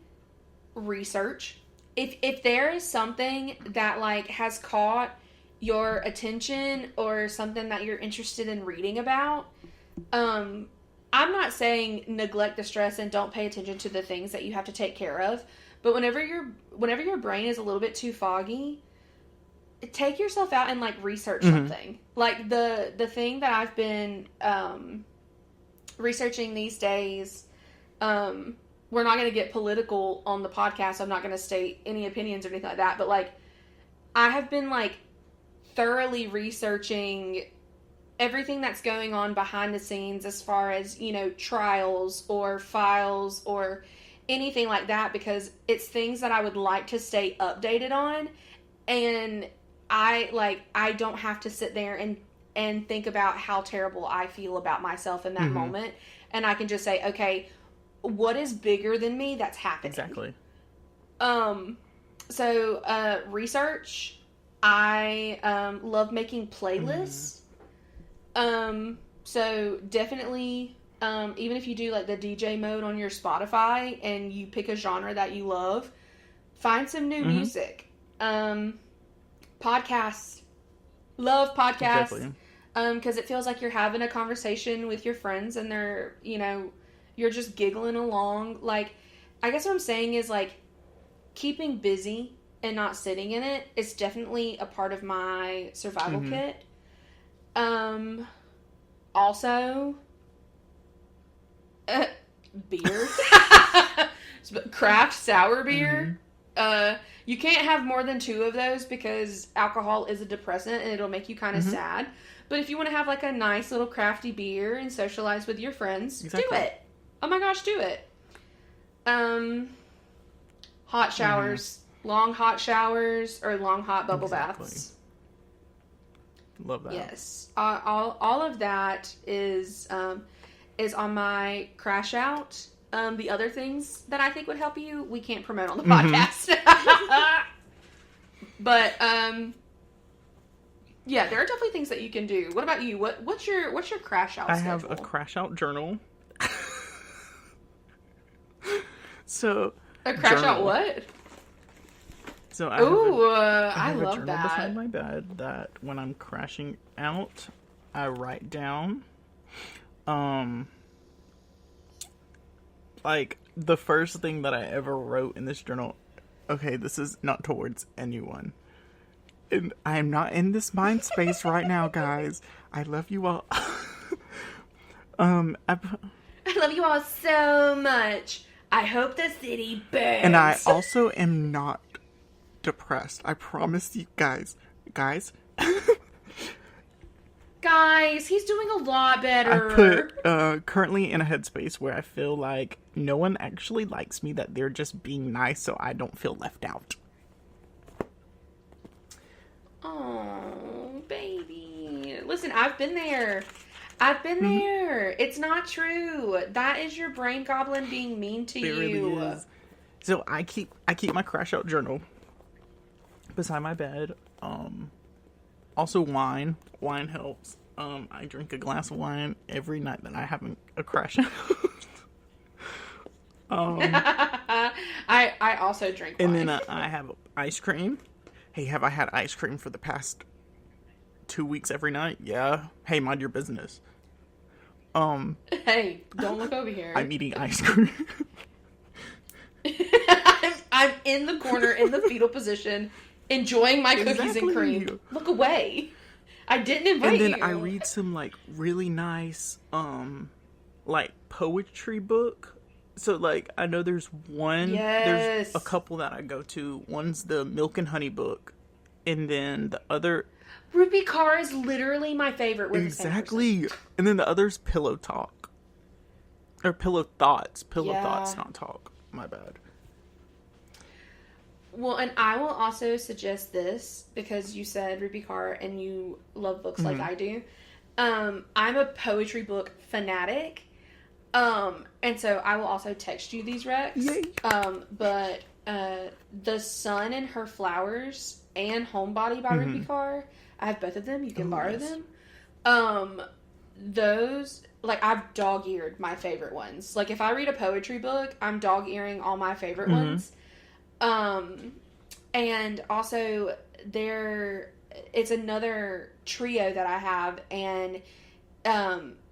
research. If there is something that like has caught your attention or something that you're interested in reading about, I'm not saying neglect the stress and don't pay attention to the things that you have to take care of, but whenever your brain is a little bit too foggy, take yourself out and like research something. Like the thing that I've been researching these days, we're not going to get political on the podcast. I'm not going to state any opinions or anything like that. But, like, I have been, like, thoroughly researching everything that's going on behind the scenes as far as, you know, trials or files or anything like that, because it's things that I would like to stay updated on. And I don't have to sit there and think about how terrible I feel about myself in that moment. And I can just say, okay, what is bigger than me that's happening? Exactly. So, research. I love making playlists. So definitely, even if you do like the DJ mode on your Spotify and you pick a genre that you love, find some new music. Podcasts. Love podcasts. Exactly. Because it feels like you're having a conversation with your friends and they're, you know, you're just giggling along. Like, I guess what I'm saying is, like, keeping busy and not sitting in it is definitely a part of my survival kit. Also, beer. Craft sour beer. You can't have more than 2 of those because alcohol is a depressant and it'll make you kind of sad. But if you want to have like a nice little crafty beer and socialize with your friends, do it. Oh my gosh, do it. Hot showers. Long hot showers or long hot bubble baths. Love that. Yes. All of that is on my crash out. The other things that I think would help you, we can't promote on the podcast. But yeah, there are definitely things that you can do. What about you? What's your crash out schedule? I have a crash out journal. So a crash out what? So I have love a journal that. beside my bed that when I'm crashing out, I write down, like the first thing that I ever wrote in this journal. Okay, this is not towards anyone, and I am not in this mind space right now, guys. I love you all. I love you all so much. I hope the city burns. And I also am not depressed. I promise you guys. Guys, he's doing a lot better. I put currently in a headspace where I feel like no one actually likes me, that they're just being nice so I don't feel left out. Oh, baby. Listen, I've been there. There. It's not true. That is your brain goblin being mean to you. Really is. So I keep my crash out journal beside my bed. Also wine. Wine helps. I drink a glass of wine every night that I have a crash out. I also drink wine. And then I have ice cream. Hey, have I had ice cream for the past 2 weeks every night? Yeah. Hey, mind your business. Hey, don't look over here. I'm eating ice cream. I'm in the corner in the fetal position, enjoying my cookies and cream. Look away. I didn't invite you. And then I read some like really nice like poetry book. So like I know there's one. Yes. There's a couple that I go to. One's the Milk and Honey book, and then the other. Rupi Kaur is literally my favorite. Exactly. And then the other's Pillow Talk. Or Pillow Thoughts. Pillow Thoughts, not talk. My bad. Well, and I will also suggest this because you said Rupi Kaur and you love books like I do. I'm a poetry book fanatic. And so I will also text you these recs. Yay. But The Sun and Her Flowers and Homebody by Rupi Kaur, I have both of them. You can borrow them. Those, like, I've dog-eared my favorite ones. Like, if I read a poetry book, I'm dog-earing all my favorite ones. And also, it's another trio that I have, and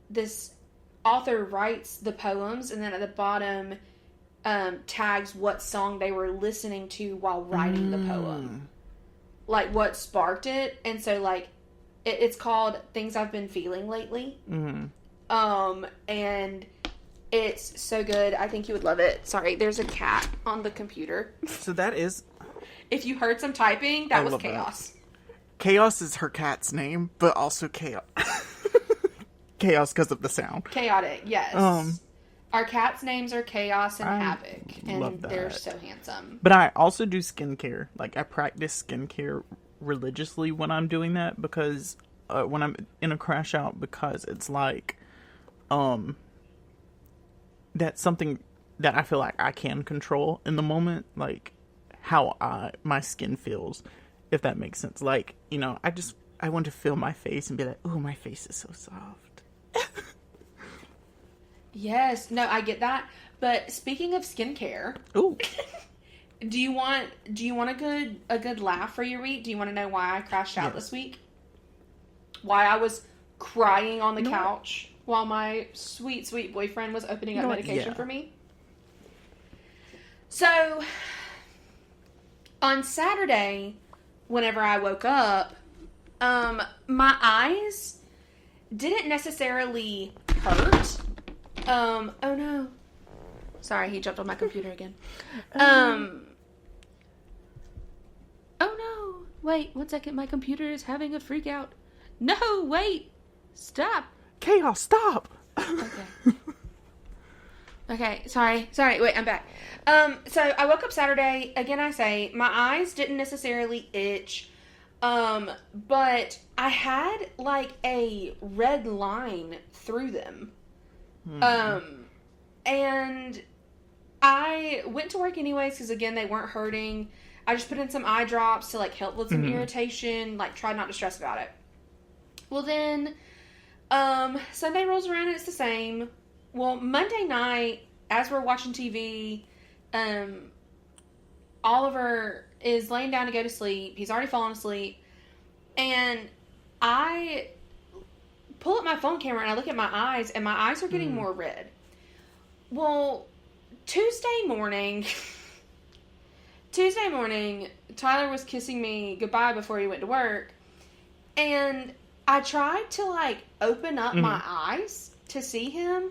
this author writes the poems, and then at the bottom tags what song they were listening to while writing the poem. Like, what sparked it. And so, like, it's called Things I've Been Feeling Lately. And it's so good. I think you would love it. Sorry, there's a cat on the computer. So that is... If you heard some typing, that I was love Chaos. that. Chaos is her cat's name, but also Chaos. Chaos because of the sound. Chaotic, yes. Our cats' names are Chaos and Havoc, and they're so handsome. But I also do skincare. Like, I practice skincare religiously when I'm doing that, because when I'm in a crash out, because it's like, that's something that I feel like I can control in the moment, like how my skin feels, if that makes sense. Like, you know, I want to feel my face and be like, oh, my face is so soft. Yes, no, I get that. But speaking of skincare, ooh, do you want a good laugh for your week? Do you want to know why I crashed out this week? Why I was crying on the couch while my sweet, sweet boyfriend was opening up medication for me? So, on Saturday, whenever I woke up, my eyes didn't necessarily hurt. Oh no. Sorry, he jumped on my computer again. Oh no. Wait, 1 second. My computer is having a freak out. No, wait. Stop. Chaos, stop. Okay. Okay, sorry. Wait, I'm back. So I woke up Saturday. Again, I say, my eyes didn't necessarily itch. But I had like a red line through them. And I went to work anyways, because again, they weren't hurting. I just put in some eye drops to like help with some irritation, like try not to stress about it. Well then, Sunday rolls around and it's the same. Well, Monday night, as we're watching TV, Oliver is laying down to go to sleep. He's already fallen asleep. And I pull up my phone camera and I look at my eyes, and my eyes are getting more red. Well, Tuesday morning, Tyler was kissing me goodbye before he went to work, and I tried to, like, open up my eyes to see him,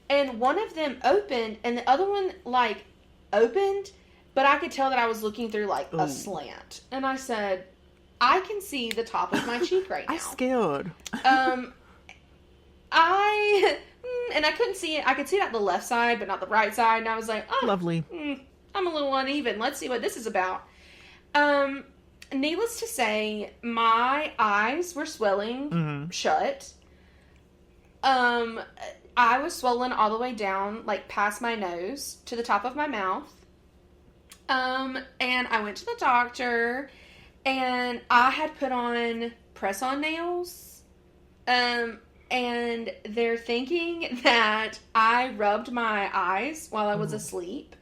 and one of them opened, and the other one, like, opened, but I could tell that I was looking through, like, a slant. And I said, I can see the top of my cheek right now. I'm scared. And I couldn't see it. I could see it at the left side, but not the right side. And I was like, oh, lovely. I'm a little uneven. Let's see what this is about. Needless to say, my eyes were swelling shut. I was swollen all the way down, like past my nose to the top of my mouth. And I went to the doctor, and I had put on press-on nails. And they're thinking that I rubbed my eyes while I was asleep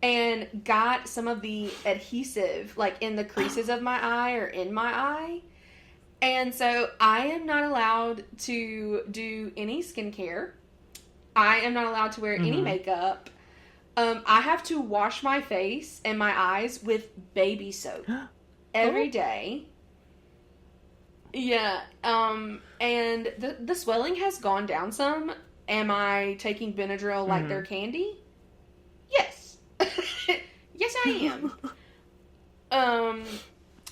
and got some of the adhesive, like, in the creases of my eye or in my eye. And so I am not allowed to do any skincare. I am not allowed to wear any makeup. I have to wash my face and my eyes with baby soap every day. Yeah, and the swelling has gone down some. Am I taking Benadryl like they're candy? Yes. Yes, I am.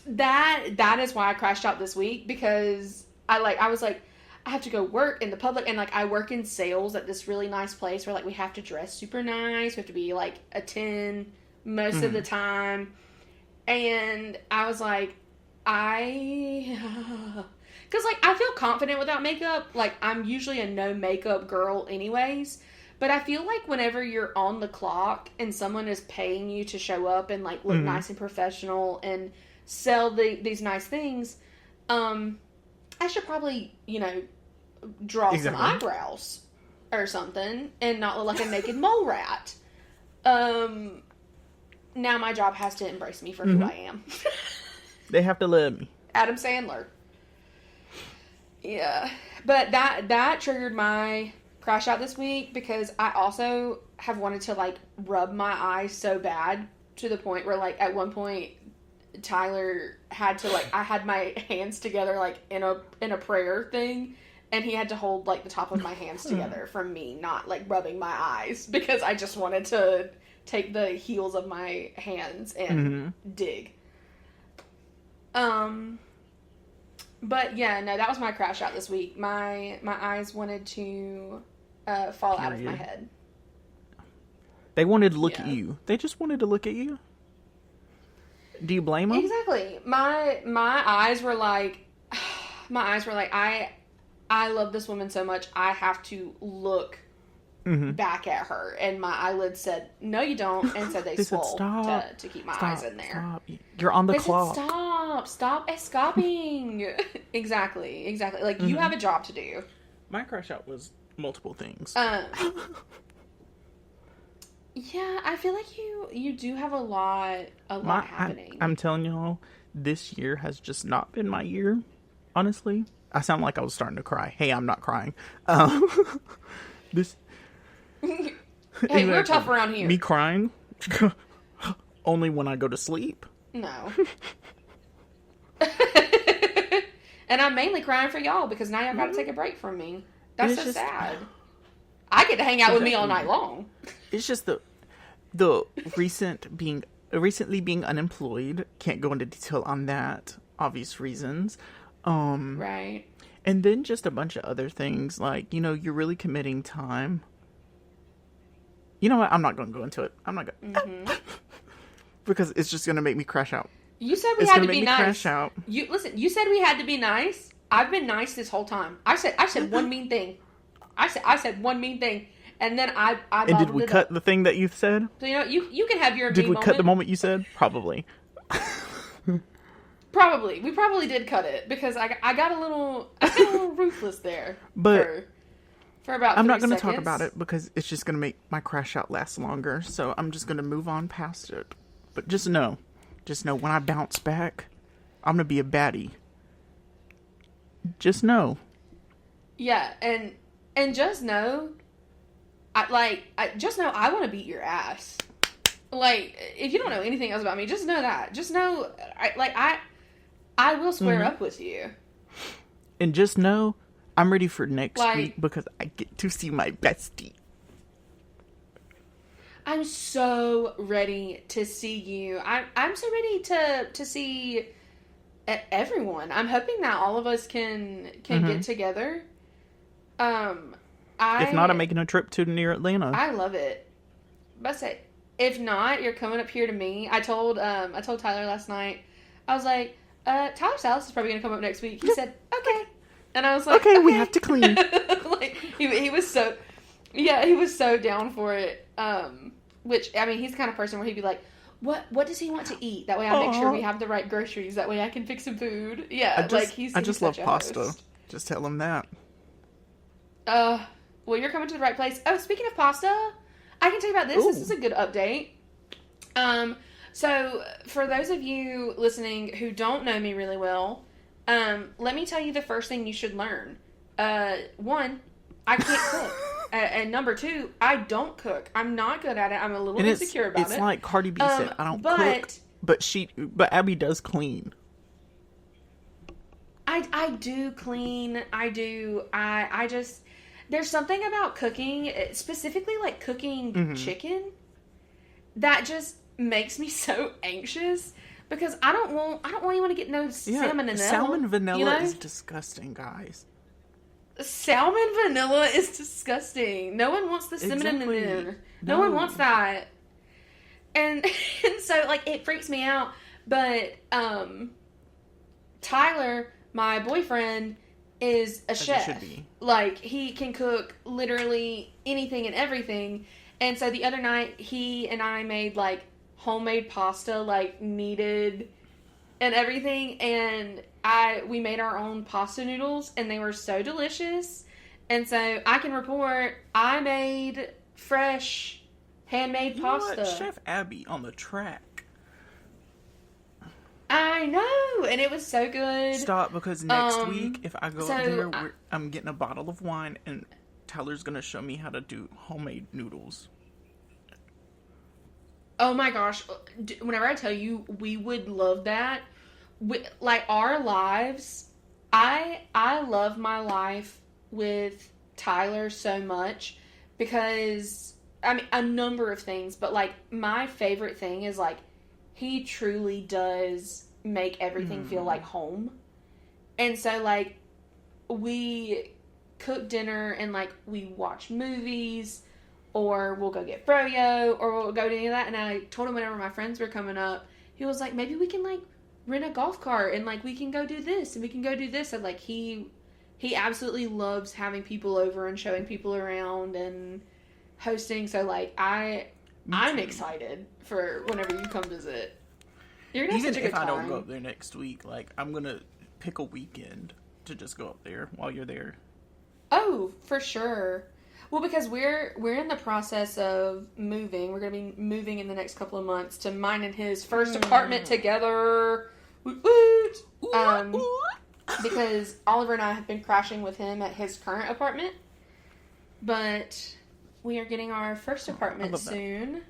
That is why I crashed out this week, because I was like, I have to go work in the public, and like I work in sales at this really nice place where like we have to dress super nice, we have to be like a 10 most of the time, and I was like, because, like, I feel confident without makeup. Like, I'm usually a no makeup girl anyways. But I feel like whenever you're on the clock and someone is paying you to show up and, like, look nice and professional and sell these nice things, I should probably, you know, draw some eyebrows or something and not look like a naked mole rat. Now my job has to embrace me for who I am. They have to let me. Adam Sandler. Yeah. But that triggered my crash out this week, because I also have wanted to, like, rub my eyes so bad to the point where, like, at one point Tyler had to, like, I had my hands together, like, in a prayer thing, and he had to hold like the top of my hands together from me not like rubbing my eyes because I just wanted to take the heels of my hands and dig. But yeah, no, that was my crash out this week. My eyes wanted to fall out of my head. They wanted to look at you. They just wanted to look at you. Do you blame them? Exactly. My eyes were like, I love this woman so much. I have to look back at her, and my eyelids said, "No, you don't," and so they swole to keep my eyes in there. Stop. You're on the clock. Stop escaping. Exactly. Like you have a job to do. My crash out was multiple things. Yeah, I feel like you do have a lot happening. I'm telling y'all, this year has just not been my year. Honestly, I sound like I was starting to cry. Hey, I'm not crying. This. Hey, we're tough around here. Me crying? Only when I go to sleep. No. And I'm mainly crying for y'all because now y'all got to take a break from me. That's so sad. I get to hang out with me all night long. It's just the recently being unemployed. Can't go into detail on that, obvious reasons. Right. And then just a bunch of other things like, you're really committing time. You know what? I'm not going to go into it. I'm not going to. Because it's just going to make me crash out. You said we had to be nice. Crash out. You said we had to be nice. I've been nice this whole time. I said one mean thing. I said one mean thing. And then I and did we cut the thing that you said? So, you can have your Did we moment. cut the moment you said? Probably. Probably. We probably did cut it because I got a little ruthless there. But for about I'm not going to talk about it because it's just going to make my crash out last longer. So I'm just going to move on past it. But just know when I bounce back, I'm going to be a baddie. Just know. Yeah, and just know, I want to beat your ass. Like, if you don't know anything else about me, just know that. Just know, I will square up with you. And just know, I'm ready for next week because I get to see my bestie. I'm so ready to see you. I'm so ready to see everyone. I'm hoping that all of us can get together. If not, I'm making a trip to near Atlanta. I love it. But say, if not, you're coming up here to me. I told Tyler last night. I was like, Tyler Salas is probably gonna come up next week. He said, okay. And I was like, okay, we have to clean. Like he was so down for it. Which I mean, he's the kind of person where he'd be like, what does he want to eat? That way I make sure we have the right groceries. That way I can fix some food. Yeah, I just love pasta. Host. Just tell him that. Well, you're coming to the right place. Oh, speaking of pasta, I can tell you about this. Ooh. This is a good update. So for those of you listening who don't know me really well, let me tell you the first thing you should learn. One, I can't cook. And number two, I don't cook. I'm not good at it. I'm a little insecure about it. It's like Cardi B said, I don't cook, but Abby does clean. I do clean. I do. I just, there's something about cooking, specifically like cooking chicken, that just makes me so anxious because I don't want anyone to get no salmonella. Salmon vanilla is disgusting, guys. Salmon vanilla is disgusting. No one wants the salmonella. No one wants that. And so like it freaks me out. But Tyler, my boyfriend, is a chef. Like he can cook literally anything and everything. And so the other night he and I made like homemade pasta, like kneaded and everything, and we made our own pasta noodles, and they were so delicious. And so I can report I made fresh, handmade pasta. What? Chef Abby on the track. I know, and it was so good. Stop, because next week, if I go up there, I'm getting a bottle of wine, and Tyler's going to show me how to do homemade noodles. Oh my gosh. Whenever I tell you, we would love that. Like, our lives, I love my life with Tyler so much because, I mean, a number of things, but like my favorite thing is like he truly does make everything feel like home. And so like we cook dinner and like we watch movies or we'll go get froyo or we'll go to any of that. And I told him whenever my friends were coming up, he was like, maybe we can like rent a golf cart and like we can go do this and we can go do this. And like he absolutely loves having people over and showing people around and hosting. So like I'm excited for whenever you come visit. You're gonna have Even such a good if I time. don't go up there next week, like I'm gonna pick a weekend to just go up there while you're there. Oh, for sure. Well, because we're in the process of moving. We're gonna be moving in the next couple of months to mine and his first apartment together. Woot woot. Because Oliver and I have been crashing with him at his current apartment, but we are getting our first apartment soon.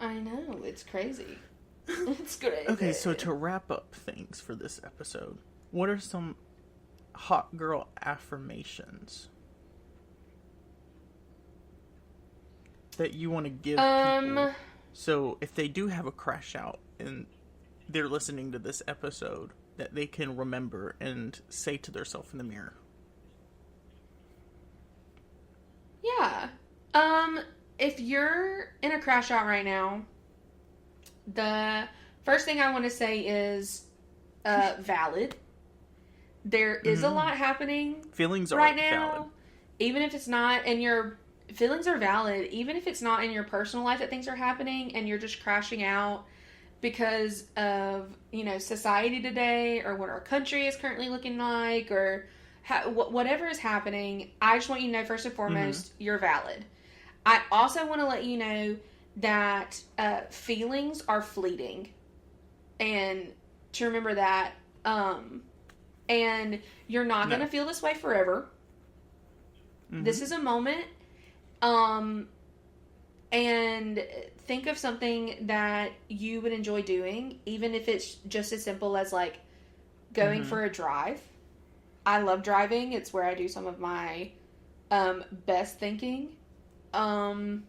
I know, it's crazy. It's crazy. Okay, so to wrap up things for this episode, what are some hot girl affirmations that you want to give people? So if they do have a crash out and they're listening to this episode, that they can remember and say to themselves in the mirror. Yeah. If you're in a crash out right now, the first thing I want to say is valid. There is a lot happening Feelings are right now. valid. Even if it's not in your feelings are valid, even if it's not in your personal life that things are happening and you're just crashing out because of, you know, society today or what our country is currently looking like or whatever is happening, I just want you to know first and foremost, you're valid. I also want to let you know that feelings are fleeting and to remember that and you're not going to feel this way forever. This is a moment and think of something that you would enjoy doing, even if it's just as simple as like going for a drive. I love driving. It's where I do some of my best thinking. And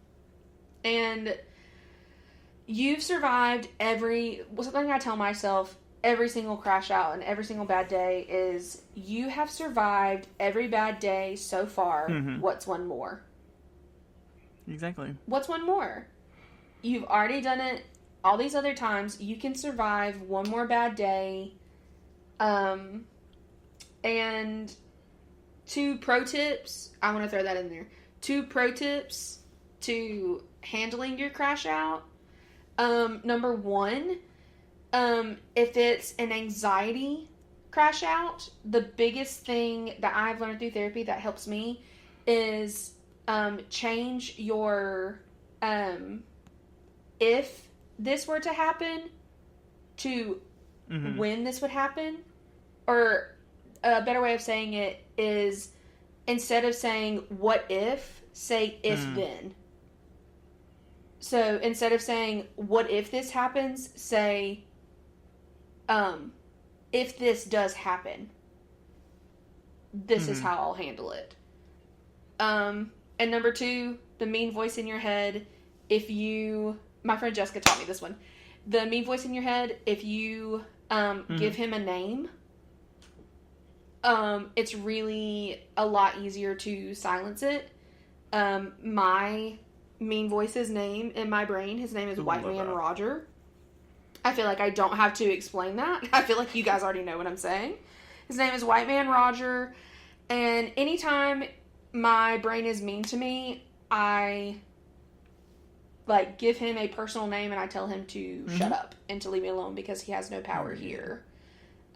you've survived something I tell myself every single crash out and every single bad day is you have survived every bad day so far. What's one more? Exactly. What's one more? You've already done it all these other times. You can survive one more bad day. And 2 pro tips. I want to throw that in there. 2 pro tips to handling your crash out. Number 1, if it's an anxiety crash out, the biggest thing that I've learned through therapy that helps me is change your if this were to happen to when this would happen. Or a better way of saying it is instead of saying what if, say if then. So instead of saying what if this happens, say if this does happen, this is how I'll handle it. And number 2, the mean voice in your head. My friend Jessica taught me this one. The mean voice in your head, if you give him a name, it's really a lot easier to silence it. My mean voice's name in my brain, his name is White Man Roger. I feel like I don't have to explain that. I feel like you guys already know what I'm saying. His name is White Man Roger, and anytime my brain is mean to me, I like give him a personal name and I tell him to shut up and to leave me alone because he has no power here.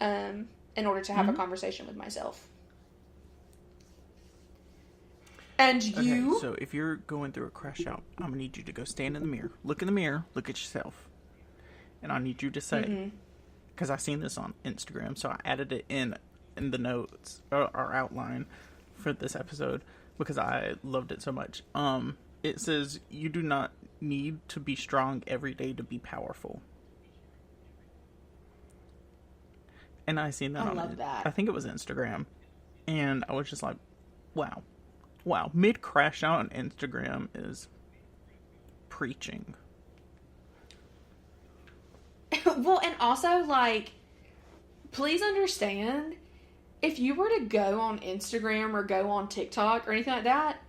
In order to have a conversation with myself. And you? Okay, so if you're going through a crash out, I'm going to need you to go stand in the mirror. Look in the mirror. Look at yourself. And I need you to say, because I seen this on Instagram, so I added it in the notes, or our outline for this episode, because I loved it so much. It says, you do not need to be strong every day to be powerful. And I seen that I love that. I think it was Instagram. And I was just like, wow. Wow. Mid crash out on Instagram is preaching. Well, and also, like, please understand, if you were to go on Instagram or go on TikTok or anything like that,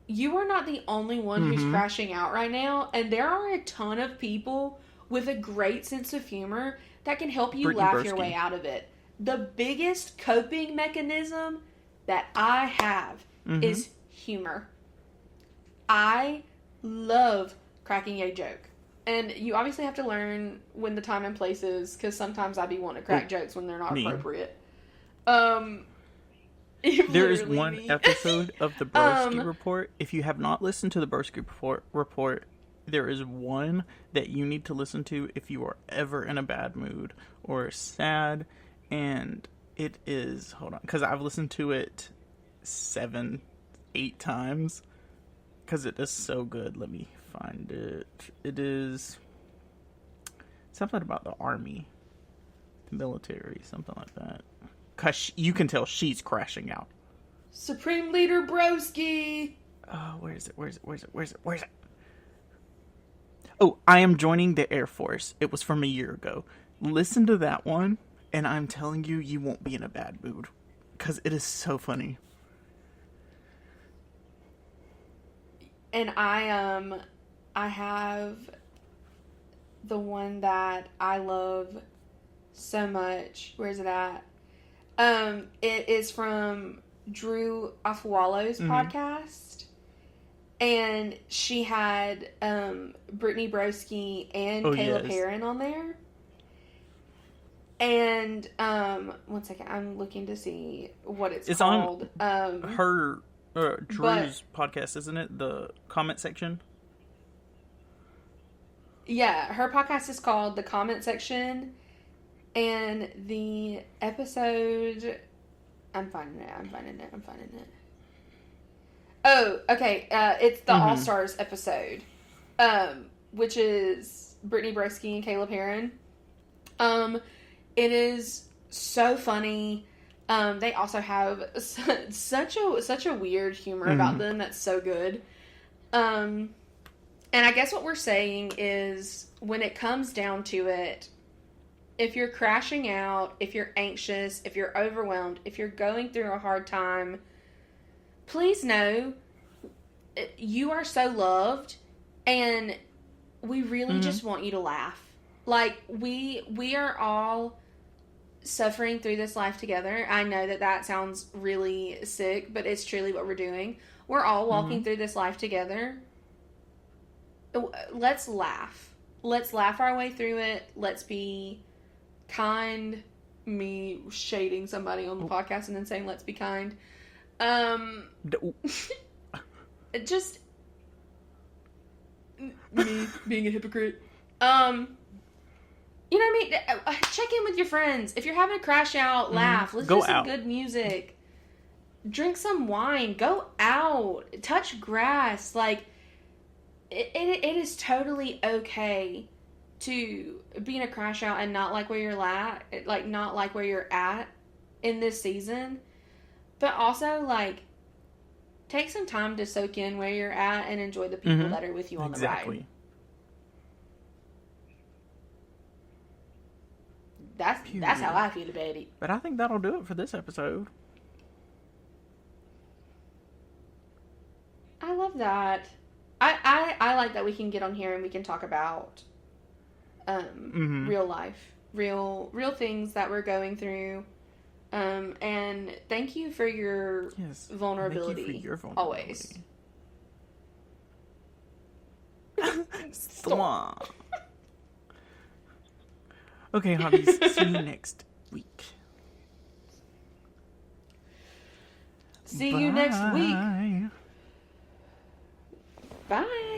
you are not the only one who's crashing out right now. And there are a ton of people with a great sense of humor that can help you Brittany laugh Broski. your way out of it. The biggest coping mechanism that I have is humor. I love cracking a joke. And you obviously have to learn when the time and place is, because sometimes I be wanting to crack jokes when they're not appropriate. There is one episode of the Broski Report. If you have not listened to the Broski Report, there is one that you need to listen to if you are ever in a bad mood or sad. And it is, hold on, because I've listened to it 7, 8 times because it is so good. Let me find it. It is something about the army, the military, something like that. Because you can tell she's crashing out. Supreme Leader Broski. Oh, where is it? Oh, I am joining the Air Force. It was from a year ago. Listen to that one, and I'm telling you, you won't be in a bad mood. Because it is so funny. And I have the one that I love so much. Where's it at? It is from Drew Afwalo's podcast. And she had Brittany Broski and Kayla Perrin on there. And one second, I'm looking to see what it's called. On her Drew's podcast, isn't it? The comment section. Yeah, her podcast is called The Comment Section, and the episode. I'm finding it. Oh, okay. It's the All Stars episode, which is Brittany Broski and Kayla Perrin. It is so funny. They also have such a weird humor about them that's so good. And I guess what we're saying is, when it comes down to it, if you're crashing out, if you're anxious, if you're overwhelmed, if you're going through a hard time, please know you are so loved, and we really just want you to laugh. Like, we are all suffering through this life together. I know that sounds really sick, but it's truly what we're doing. We're all walking through this life together. Let's laugh. Let's laugh our way through it. Let's be kind. Me shading somebody on the podcast and then saying let's be kind. Just me being a hypocrite. You know what I mean? Check in with your friends. If you're having a crash out, laugh. Listen to some good music. Drink some wine. Go out. Touch grass. Like, it is totally okay to be in a crash out and not like where you're at. Like, not like where you're at in this season. But also, like, take some time to soak in where you're at and enjoy the people that are with you on the ride. That's how I feel about it. But I think that'll do it for this episode. I love that. I like that we can get on here and we can talk about real life, real things that we're going through. And thank you for your vulnerability. Thank you for your vulnerability. Always. Okay, Hotties, see you next week. See you next week. Bye.